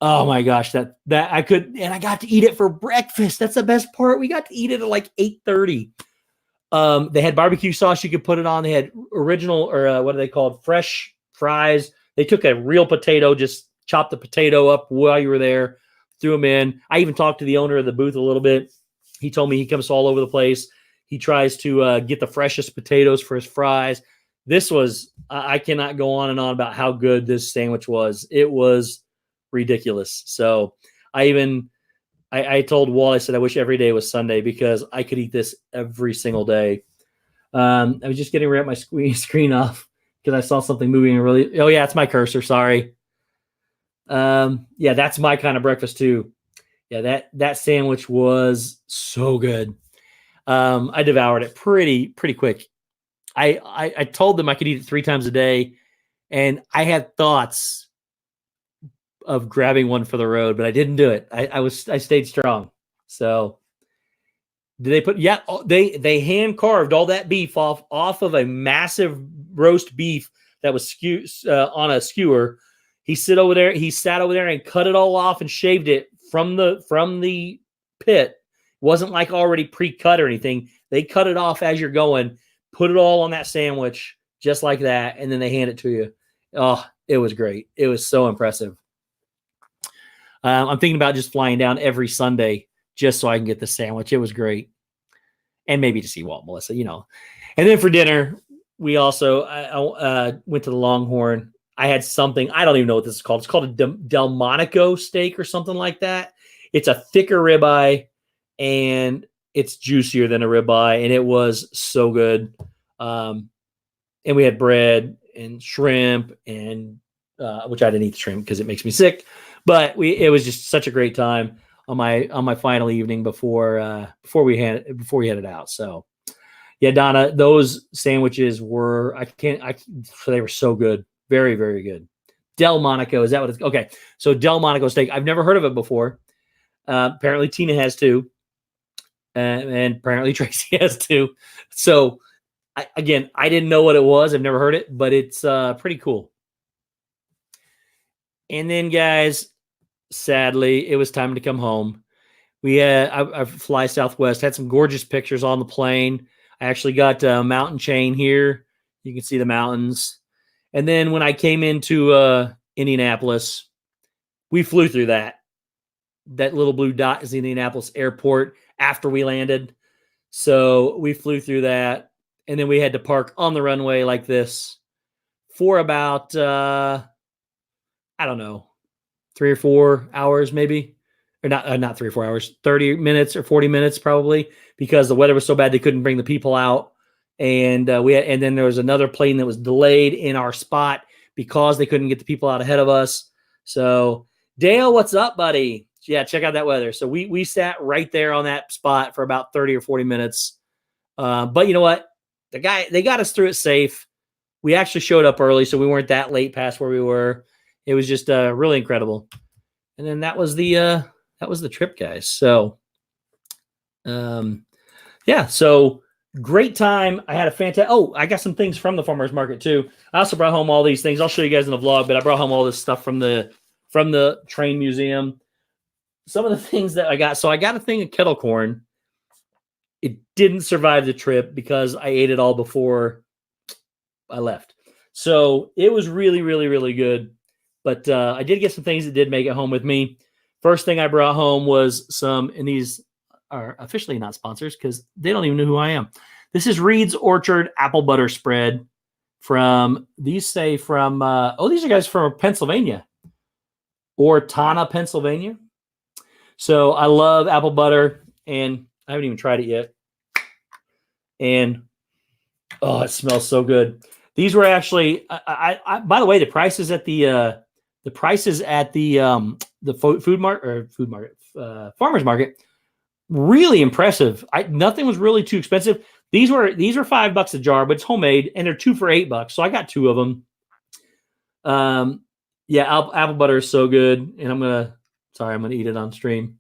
Oh my gosh, that I could, and I got to eat it for breakfast. That's the best part. We got to eat it at like 8:30. They had barbecue sauce you could put it on. They had original, or what are they called? Fresh fries. They took a real potato, just chopped the potato up while you were there, threw them in. I even talked to the owner of the booth a little bit. He told me he comes all over the place. He tries to get the freshest potatoes for his fries. This was, I cannot go on and on about how good this sandwich was. It was ridiculous. So I told Walt, I said, I wish every day was Sunday because I could eat this every single day. I was just getting rid of my screen off because I saw something moving really. Oh yeah, it's my cursor. Sorry. Yeah, that's my kind of breakfast too. Yeah, that sandwich was so good. I devoured it pretty quick. I told them I could eat it 3 times a day, and I had thoughts of grabbing one for the road, but I didn't do it. I stayed strong. So did they put, yeah, they hand carved all that beef off of a massive roast beef that was on a skewer. He sat over there and cut it all off and shaved it from the pit. It wasn't like already pre-cut or anything. They cut it off as you're going, put it all on that sandwich just like that, and then they hand it to you. Oh, it was great. It was so impressive. I'm thinking about just flying down every Sunday just so I can get the sandwich. It was great. And maybe to see Walt and Melissa, And then for dinner, we also went to the Longhorn. I had something, I don't even know what this is called. It's called a Delmonico steak or something like that. It's a thicker ribeye, and it's juicier than a ribeye, and it was so good. And we had bread and shrimp, and which I didn't eat the shrimp because it makes me sick. But it was just such a great time on my final evening before we headed out. So yeah, Donna, those sandwiches were they were so good, very very good. Delmonico, is that what it's okay? So Delmonico steak, I've never heard of it before. Apparently Tina has too, and apparently Tracy has too. So I didn't know what it was. I've never heard it, but it's pretty cool. And then, guys, sadly, it was time to come home. I fly Southwest, had some gorgeous pictures on the plane. I actually got a mountain chain here. You can see the mountains. And then when I came into Indianapolis, we flew through that. That little blue dot is the Indianapolis airport after we landed. So we flew through that. And then we had to park on the runway like this for about, I don't know, 3 or 4 hours maybe, or not 3 or 4 hours, 30 minutes or 40 minutes probably, because the weather was so bad they couldn't bring the people out. And and then there was another plane that was delayed in our spot because they couldn't get the people out ahead of us. So Dale, what's up, buddy? Yeah, check out that weather. So we sat right there on that spot for about 30 or 40 minutes. But you know what? They got us through it safe. We actually showed up early, so we weren't that late past where we were. It was just really incredible. And then that was the trip, guys. So yeah, so great time. I had a fantastic. Oh, I got some things from the farmers market too. I also brought home all these things. I'll show you guys in the vlog, but I brought home all this stuff from the train museum. Some of the things that I got. So I got a thing of kettle corn. It didn't survive the trip because I ate it all before I left. So it was really, really, really good. But I did get some things that did make it home with me. First thing I brought home was some, and these are officially not sponsors because they don't even know who I am. This is Reed's Orchard apple butter spread these are guys from Pennsylvania. or Tana, Pennsylvania. So I love apple butter, and I haven't even tried it yet. And oh, it smells so good. These were actually, by the way, the prices at the farmers market, really impressive. Nothing was really too expensive. These were $5 a jar, but it's homemade, and they're 2 for $8. So I got 2 of them. Yeah, apple butter is so good, and I'm gonna eat it on stream.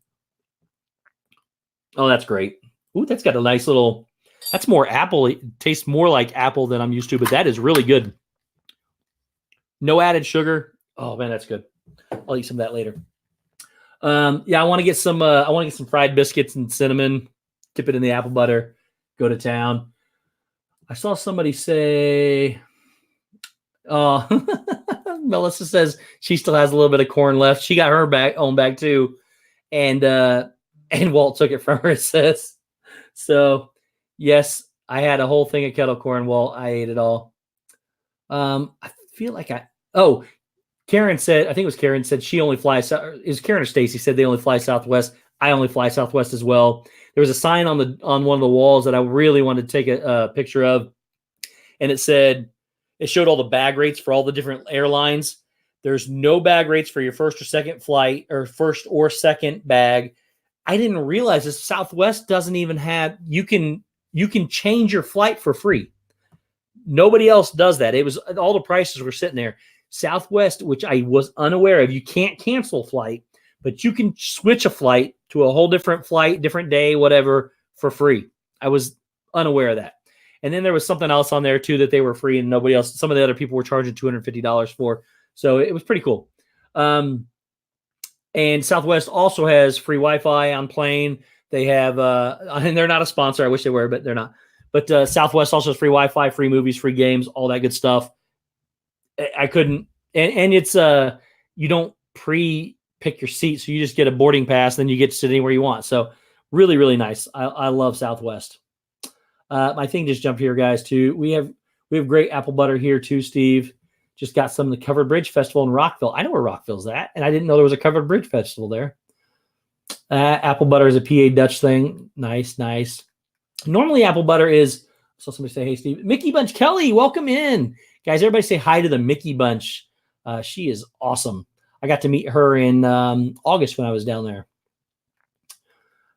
Oh, that's great. Ooh, that's got a nice little. That's more apple. It tastes more like apple than I'm used to, but that is really good. No added sugar. Oh man, that's good. I'll eat some of that later. Yeah, I want to get some. I want to get some fried biscuits and cinnamon. Dip it in the apple butter. Go to town. I saw somebody say, "Oh, Melissa says she still has a little bit of corn left. She got her own bag too, and Walt took it from her." It says so. Yes, I had a whole thing of kettle corn. Walt, I ate it all. I feel like Karen said, I think it was Karen said she only flies. Is Karen or Stacy said they only fly Southwest? I only fly Southwest as well. There was a sign on one of the walls that I really wanted to take a picture of, and it showed all the bag rates for all the different airlines. There's no bag rates for your first or second flight or first or second bag. I didn't realize this. Southwest doesn't even have. You can change your flight for free. Nobody else does that. It was all the prices were sitting there. Southwest, which I was unaware of, you can't cancel a flight, but you can switch a flight to a whole different flight, different day, whatever, for free. I was unaware of that. And then there was something else on there too that they were free and nobody else. Some of the other people were charging $250 for. So it was pretty cool. And Southwest also has free Wi-Fi on plane. They have, and they're not a sponsor. I wish they were, but they're not. But Southwest also has free Wi-Fi, free movies, free games, all that good stuff. I couldn't, and it's you don't pre-pick your seat, so you just get a boarding pass, then you get to sit anywhere you want. So really, really nice. I love Southwest. My thing just jumped here, guys. Too. We have great apple butter here too, Steve. Just got some of the Covered Bridge Festival in Rockville. I know where Rockville's at, and I didn't know there was a Covered Bridge Festival there. Apple butter is a PA Dutch thing. Nice. Normally, apple butter is. I saw somebody say, "Hey, Steve, Mickey Bunch Kelly, welcome in, guys." Everybody say hi to the Mickey Bunch. She is awesome. I got to meet her in August when I was down there.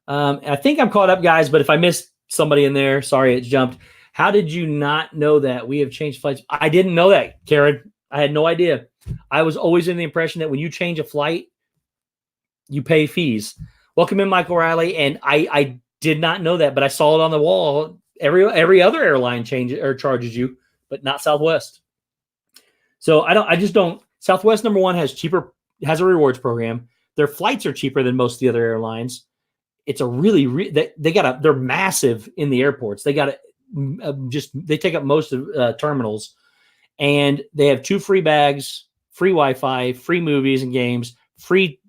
I think I'm caught up, guys. But if I missed somebody in there, sorry, it jumped. How did you not know that we have changed flights? I didn't know that, Karen. I had no idea. I was always in the impression that when you change a flight, you pay fees. Welcome in, Michael Riley. And I did not know that, but I saw it on the wall. Every other airline charges you, but not Southwest. So I just don't. Southwest, number one, has a rewards program. Their flights are cheaper than most of the other airlines. It's a they're massive in the airports. They got they take up most of terminals, and they have 2 free bags, free Wi-Fi, free movies and games, free.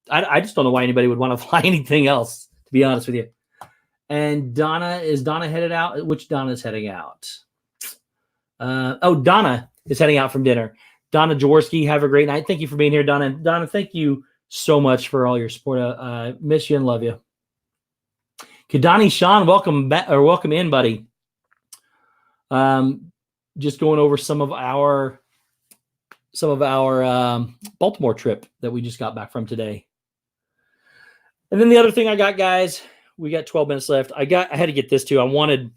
I just don't know why anybody would want to fly anything else, to be honest with you. And is Donna headed out? Which Donna is heading out? Donna is heading out from dinner. Donna Jaworski, have a great night. Thank you for being here, Donna. Donna, thank you so much for all your support. Miss you and love you. Kadani Sean, welcome back or welcome in, buddy. Just going over some of our Baltimore trip that we just got back from today. And then the other thing I got, guys, we got 12 minutes left. I had to get this too.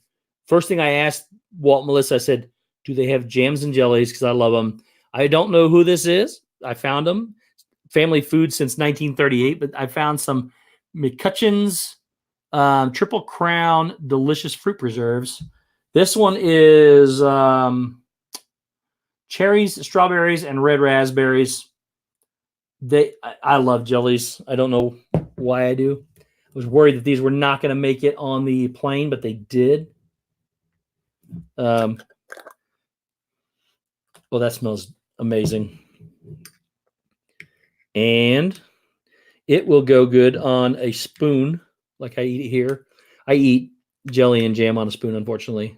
First thing I asked Walt and Melissa, I said, do they have jams and jellies? Because I love them. I don't know who this is. I found them. Family food since 1938, but I found some McCutcheon's Triple Crown delicious fruit preserves. This one is cherries, strawberries, and red raspberries. I love jellies. I don't know why I do. I was worried that these were not going to make it on the plane, but they did. Well, that smells amazing. And it will go good on a spoon, like I eat it here. I eat jelly and jam on a spoon, unfortunately.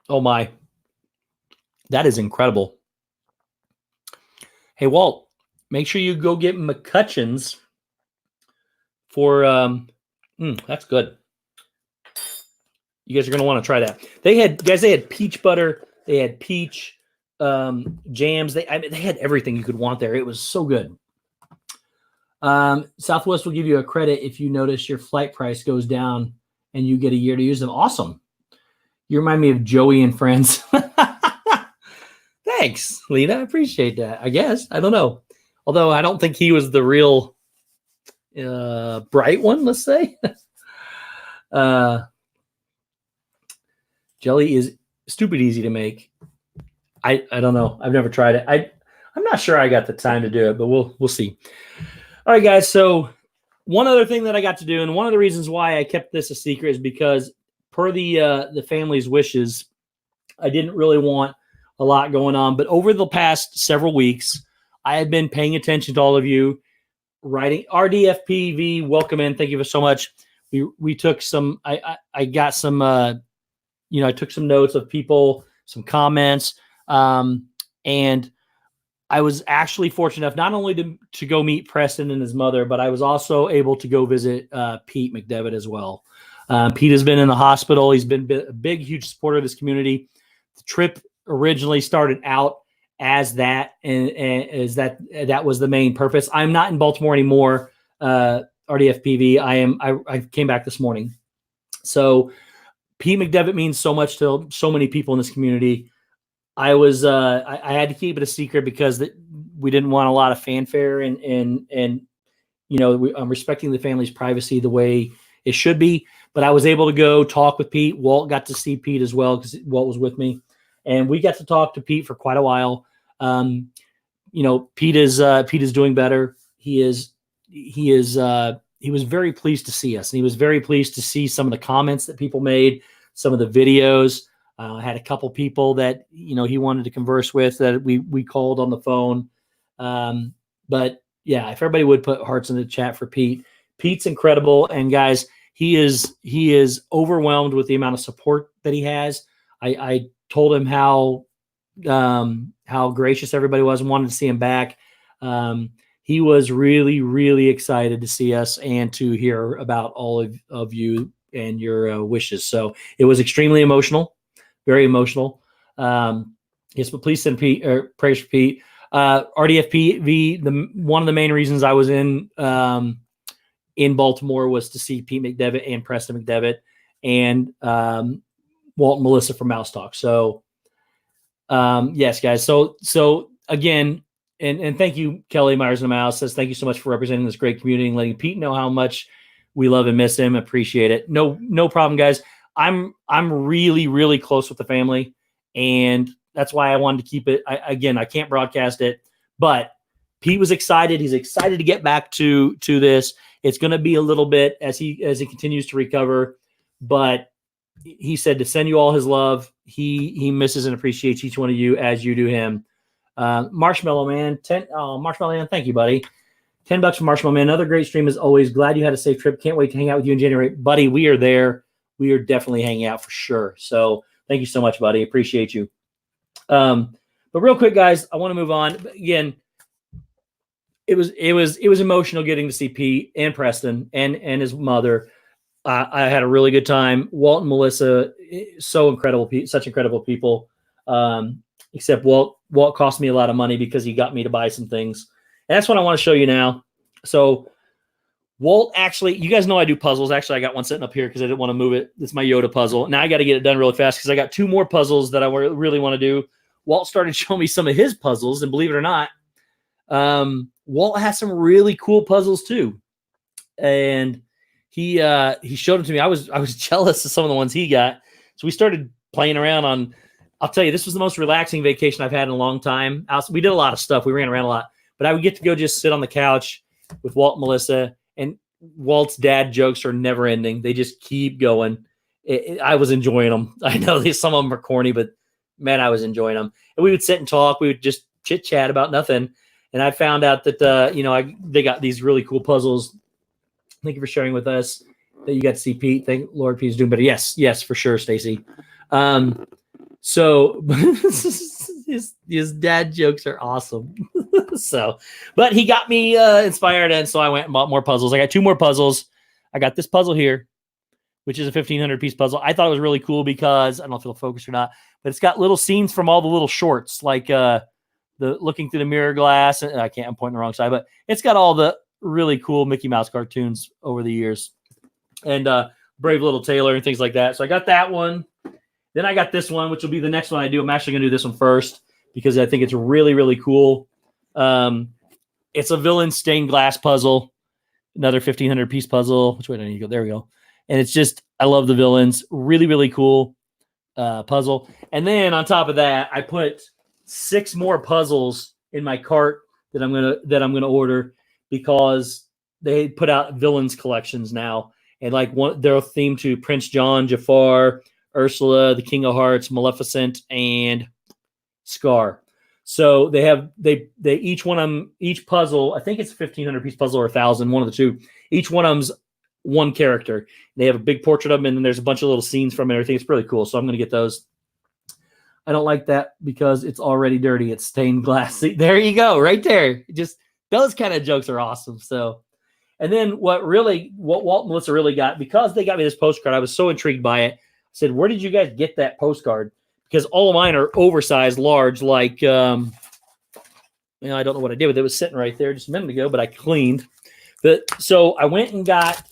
Oh my. That is incredible. Hey, Walt, make sure you go get McCutcheon's for, that's good. You guys are going to want to try that. They had peach butter. They had peach jams. They had everything you could want there. It was so good. Southwest will give you a credit if you notice your flight price goes down and you get a year to use them. Awesome. You remind me of Joey and Friends. Thanks, Lena. I appreciate that. I guess. I don't know. Although I don't think he was the real bright one, let's say. Jelly is stupid easy to make. I don't know. I've never tried it. I'm not sure I got the time to do it, but we'll see. All right, guys. So one other thing that I got to do, and one of the reasons why I kept this a secret is because per the family's wishes, I didn't really want a lot going on. But over the past several weeks, I had been paying attention to all of you writing. RDFPV, welcome in. Thank you so much. We took some. I got some. I took some notes of people, some comments, and I was actually fortunate enough not only to go meet Preston and his mother, but I was also able to go visit Pete McDevitt as well. Pete has been in the hospital. He's been a big, huge supporter of this community. The trip originally started out as that, and as that was the main purpose. I'm not in Baltimore anymore. RDFPV. I came back this morning. So Pete McDevitt means so much to so many people in this community. I had to keep it a secret because we didn't want a lot of fanfare, and I'm respecting the family's privacy the way it should be. But I was able to go talk with Pete. Walt got to see Pete as well because Walt was with me, and we got to talk to Pete for quite a while. Pete is doing better. He was very pleased to see us, and he was very pleased to see some of the comments that people made, some of the videos. I had a couple people that he wanted to converse with that we called on the phone. But yeah, if everybody would put hearts in the chat for Pete. Pete's incredible, and guys, he is overwhelmed with the amount of support that he has. I told him how gracious everybody was and wanted to see him back. He was really, really excited to see us and to hear about all of you and your wishes. So it was extremely emotional, very emotional. Yes, but please send Pete or prayers for Pete. RDFPV. One of the main reasons I was in Baltimore was to see Pete McDevitt and Preston McDevitt and Walt and Melissa from Mouse Talk. So yes, guys. So again. And thank you, Kelly Myers and the Mouse says, thank you so much for representing this great community and letting Pete know how much we love and miss him. Appreciate it. No problem, guys. I'm really, really close with the family, and that's why I wanted to keep it. I can't broadcast it, but Pete was excited. He's excited to get back to this. It's going to be a little bit as he continues to recover, but he said to send you all his love. He misses and appreciates each one of you as you do him. Marshmallow Man, Marshmallow Man, thank you, buddy. $10 for Marshmallow Man. Another great stream as always. Glad you had a safe trip. Can't wait to hang out with you in January. Buddy, we are there. We are definitely hanging out for sure. So thank you so much, buddy. Appreciate you. But real quick, guys, I want to move on. Again, it was emotional getting to see Pete and Preston and his mother. I had a really good time. Walt and Melissa, so incredible, such incredible people. Except Walt cost me a lot of money because he got me to buy some things. And that's what I want to show you now. So Walt actually, you guys know I do puzzles. Actually, I got one sitting up here because I didn't want to move it. It's my Yoda puzzle. Now I got to get it done really fast because I got two more puzzles that I really want to do. Walt started showing me some of his puzzles, and believe it or not, Walt has some really cool puzzles too. And he showed them to me. I was jealous of some of the ones he got. So we started playing around on. I'll tell you, this was the most relaxing vacation I've had in a long time. We did a lot of stuff. We ran around a lot. But I would get to go just sit on the couch with Walt and Melissa. And Walt's dad jokes are never ending. They just keep going. I was enjoying them. I know some of them are corny, but, man, I was enjoying them. And we would sit and talk. We would just chit-chat about nothing. And I found out that, they got these really cool puzzles. Thank you for sharing with us that you got to see Pete. Thank Lord Pete's doing better. Yes, for sure, Stacy. So his dad jokes are awesome. So, but he got me inspired, and so I went and bought more puzzles. I got 2 more puzzles. I got this puzzle here, which is a 1,500 piece puzzle. I thought it was really cool because I don't know if it'll focus or not, but it's got little scenes from all the little shorts, like the looking through the mirror glass. And I'm pointing the wrong side, but it's got all the really cool Mickey Mouse cartoons over the years, and Brave Little Tailor and things like that. So I got that one. Then I got this one, which will be the next one I do. I'm actually going to do this one first because I think it's really, really cool. It's a villain stained glass puzzle, another 1,500 piece puzzle. Which way do I need to go? There we go. And it's just, I love the villains. Really, really cool puzzle. And then on top of that, I put 6 more puzzles in my cart that I'm gonna order because they put out villains collections now, and like they're themed to Prince John, Jafar, Ursula, the King of Hearts, Maleficent, and Scar. So each puzzle, I think it's a 1,500 piece puzzle or 1,000, one of the two. Each one of them's one character. They have a big portrait of them, and then there's a bunch of little scenes from it and everything. It's really cool. So I'm going to get those. I don't like that because it's already dirty. It's stained glass. See, there you go, right there. Just those kind of jokes are awesome. So, and then what Walt and Melissa really got, because they got me this postcard, I was so intrigued by it. I said, where did you guys get that postcard? Because all of mine are oversized, large, like, I don't know what I did with it. It was sitting right there just a minute ago, but I cleaned. So I went and got,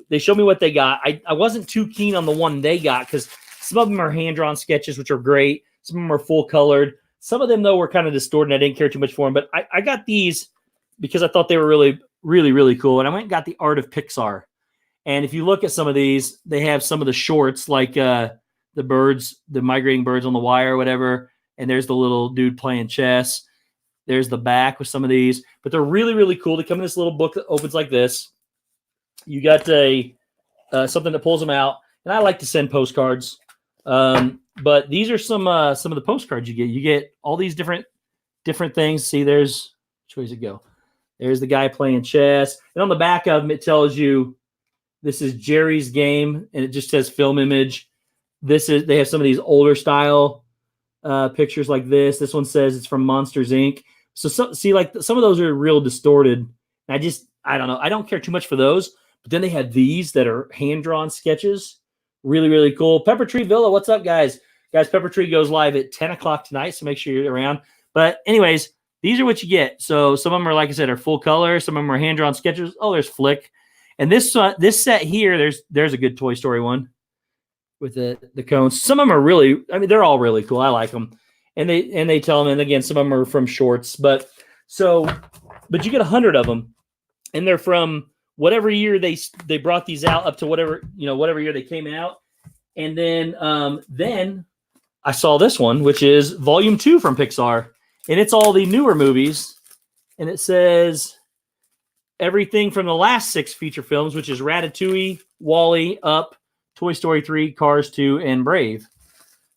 they showed me what they got. I wasn't too keen on the one they got because some of them are hand-drawn sketches, which are great. Some of them are full-colored. Some of them, though, were kind of distorted, and I didn't care too much for them. But I got these because I thought they were really, really, really cool. And I went and got the Art of Pixar. And if you look at some of these, they have some of the shorts, like the birds, the migrating birds on the wire or whatever. And there's the little dude playing chess. There's the back with some of these. But they're really, really cool. They come in this little book that opens like this. You got something that pulls them out. And I like to send postcards. But these are some of the postcards you get. You get all these different things. See, which way does it go? There's the guy playing chess. And on the back of them, it tells you this is Jerry's game. And it just says film image. They have some of these older style pictures like this. This one says it's from Monsters, Inc. So see, like some of those are real distorted. I don't know. I don't care too much for those. But then they have these that are hand-drawn sketches. Really, really cool. Pepper Tree Villa, what's up, guys? Guys, Pepper Tree goes live at 10 o'clock tonight, so make sure you're around. But anyways, these are what you get. So some of them are, like I said, are full color. Some of them are hand-drawn sketches. Oh, there's Flick. And this set here, there's a good Toy Story one with the cones. Some of them are really, they're all really cool. I like them. And they tell them, and again, some of them are from shorts. But you get 100 of them, and they're from whatever year they brought these out up to whatever year they came out. And then I saw this one, which is Volume 2 from Pixar. And it's all the newer movies. And it says everything from the last 6 feature films, which is Ratatouille, WALL-E, Up, Toy Story 3, Cars 2, and Brave.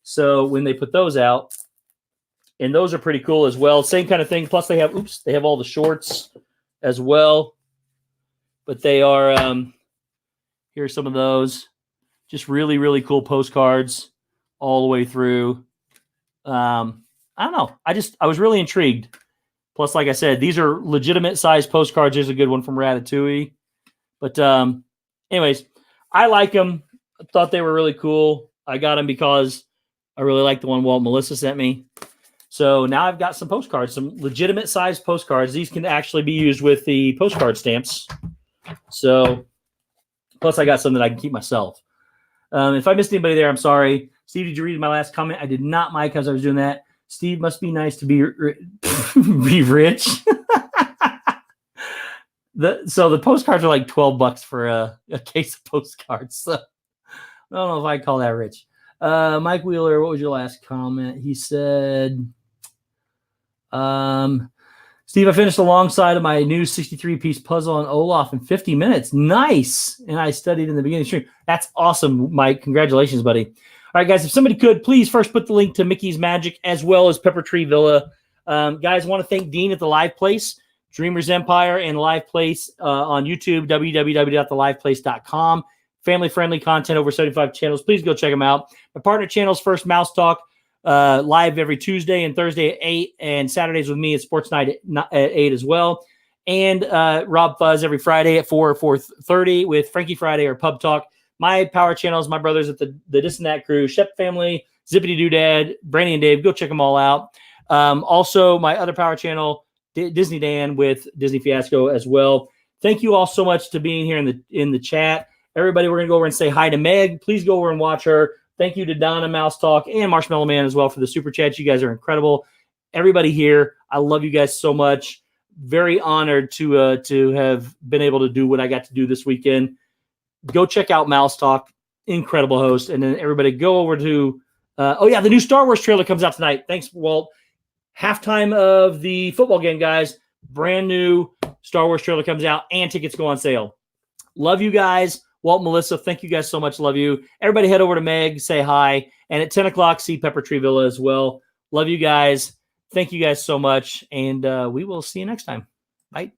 So when they put those out, and those are pretty cool as well. Same kind of thing. Plus they have all the shorts as well. But they are, here's some of those. Just really, really cool postcards all the way through. I don't know. I was really intrigued. Plus, like I said, these are legitimate size postcards. There's a good one from Ratatouille. But anyways, I like them. I thought they were really cool. I got them because I really like the one Walt and Melissa sent me. So now I've got some postcards, some legitimate size postcards. These can actually be used with the postcard stamps. So, plus I got some that I can keep myself. If I missed anybody there, I'm sorry. Steve, did you read my last comment? I did not, Mike, because I was doing that. Steve, must be nice to be be rich. So the postcards are like $12 for a case of postcards. So I don't know if I call that rich. Mike Wheeler, what was your last comment? He said, Steve, I finished alongside of my new 63-piece puzzle on Olaf in 50 minutes. Nice. And I studied in the beginning of the stream. That's awesome, Mike. Congratulations, buddy. All right, guys, if somebody could, please first put the link to Mickey's Magic as well as Pepper Tree Villa. Guys, want to thank Dean at The Live Place, Dreamers Empire, and Live Place on YouTube, www.theliveplace.com. Family-friendly content, over 75 channels. Please go check them out. My partner channels, First Mouse Talk, live every Tuesday and Thursday at 8, and Saturdays with me at Sports Night at 8 as well. And Rob Fuzz every Friday at 4 or 4:30 with Frankie Friday or Pub Talk. My power channels, my brothers at the DizneyDan crew, Shep Family, Zippity Doodad, Brandy and Dave. Go check them all out. Also, my other power channel, DizneyDan with Disney Fiasco as well. Thank you all so much to being here in the chat. Everybody, we're going to go over and say hi to Meg. Please go over and watch her. Thank you to Donna, Mouse Talk, and Marshmallow Man as well for the super chats. You guys are incredible. Everybody here, I love you guys so much. Very honored to have been able to do what I got to do this weekend. Go check out Mouse Talk. Incredible host. And then everybody go over to, the new Star Wars trailer comes out tonight. Thanks, Walt. Halftime of the football game, guys. Brand new Star Wars trailer comes out and tickets go on sale. Love you guys. Walt and Melissa, thank you guys so much. Love you. Everybody head over to Meg, say hi. And at 10 o'clock, see Pepper Tree Villa as well. Love you guys. Thank you guys so much. And we will see you next time. Bye.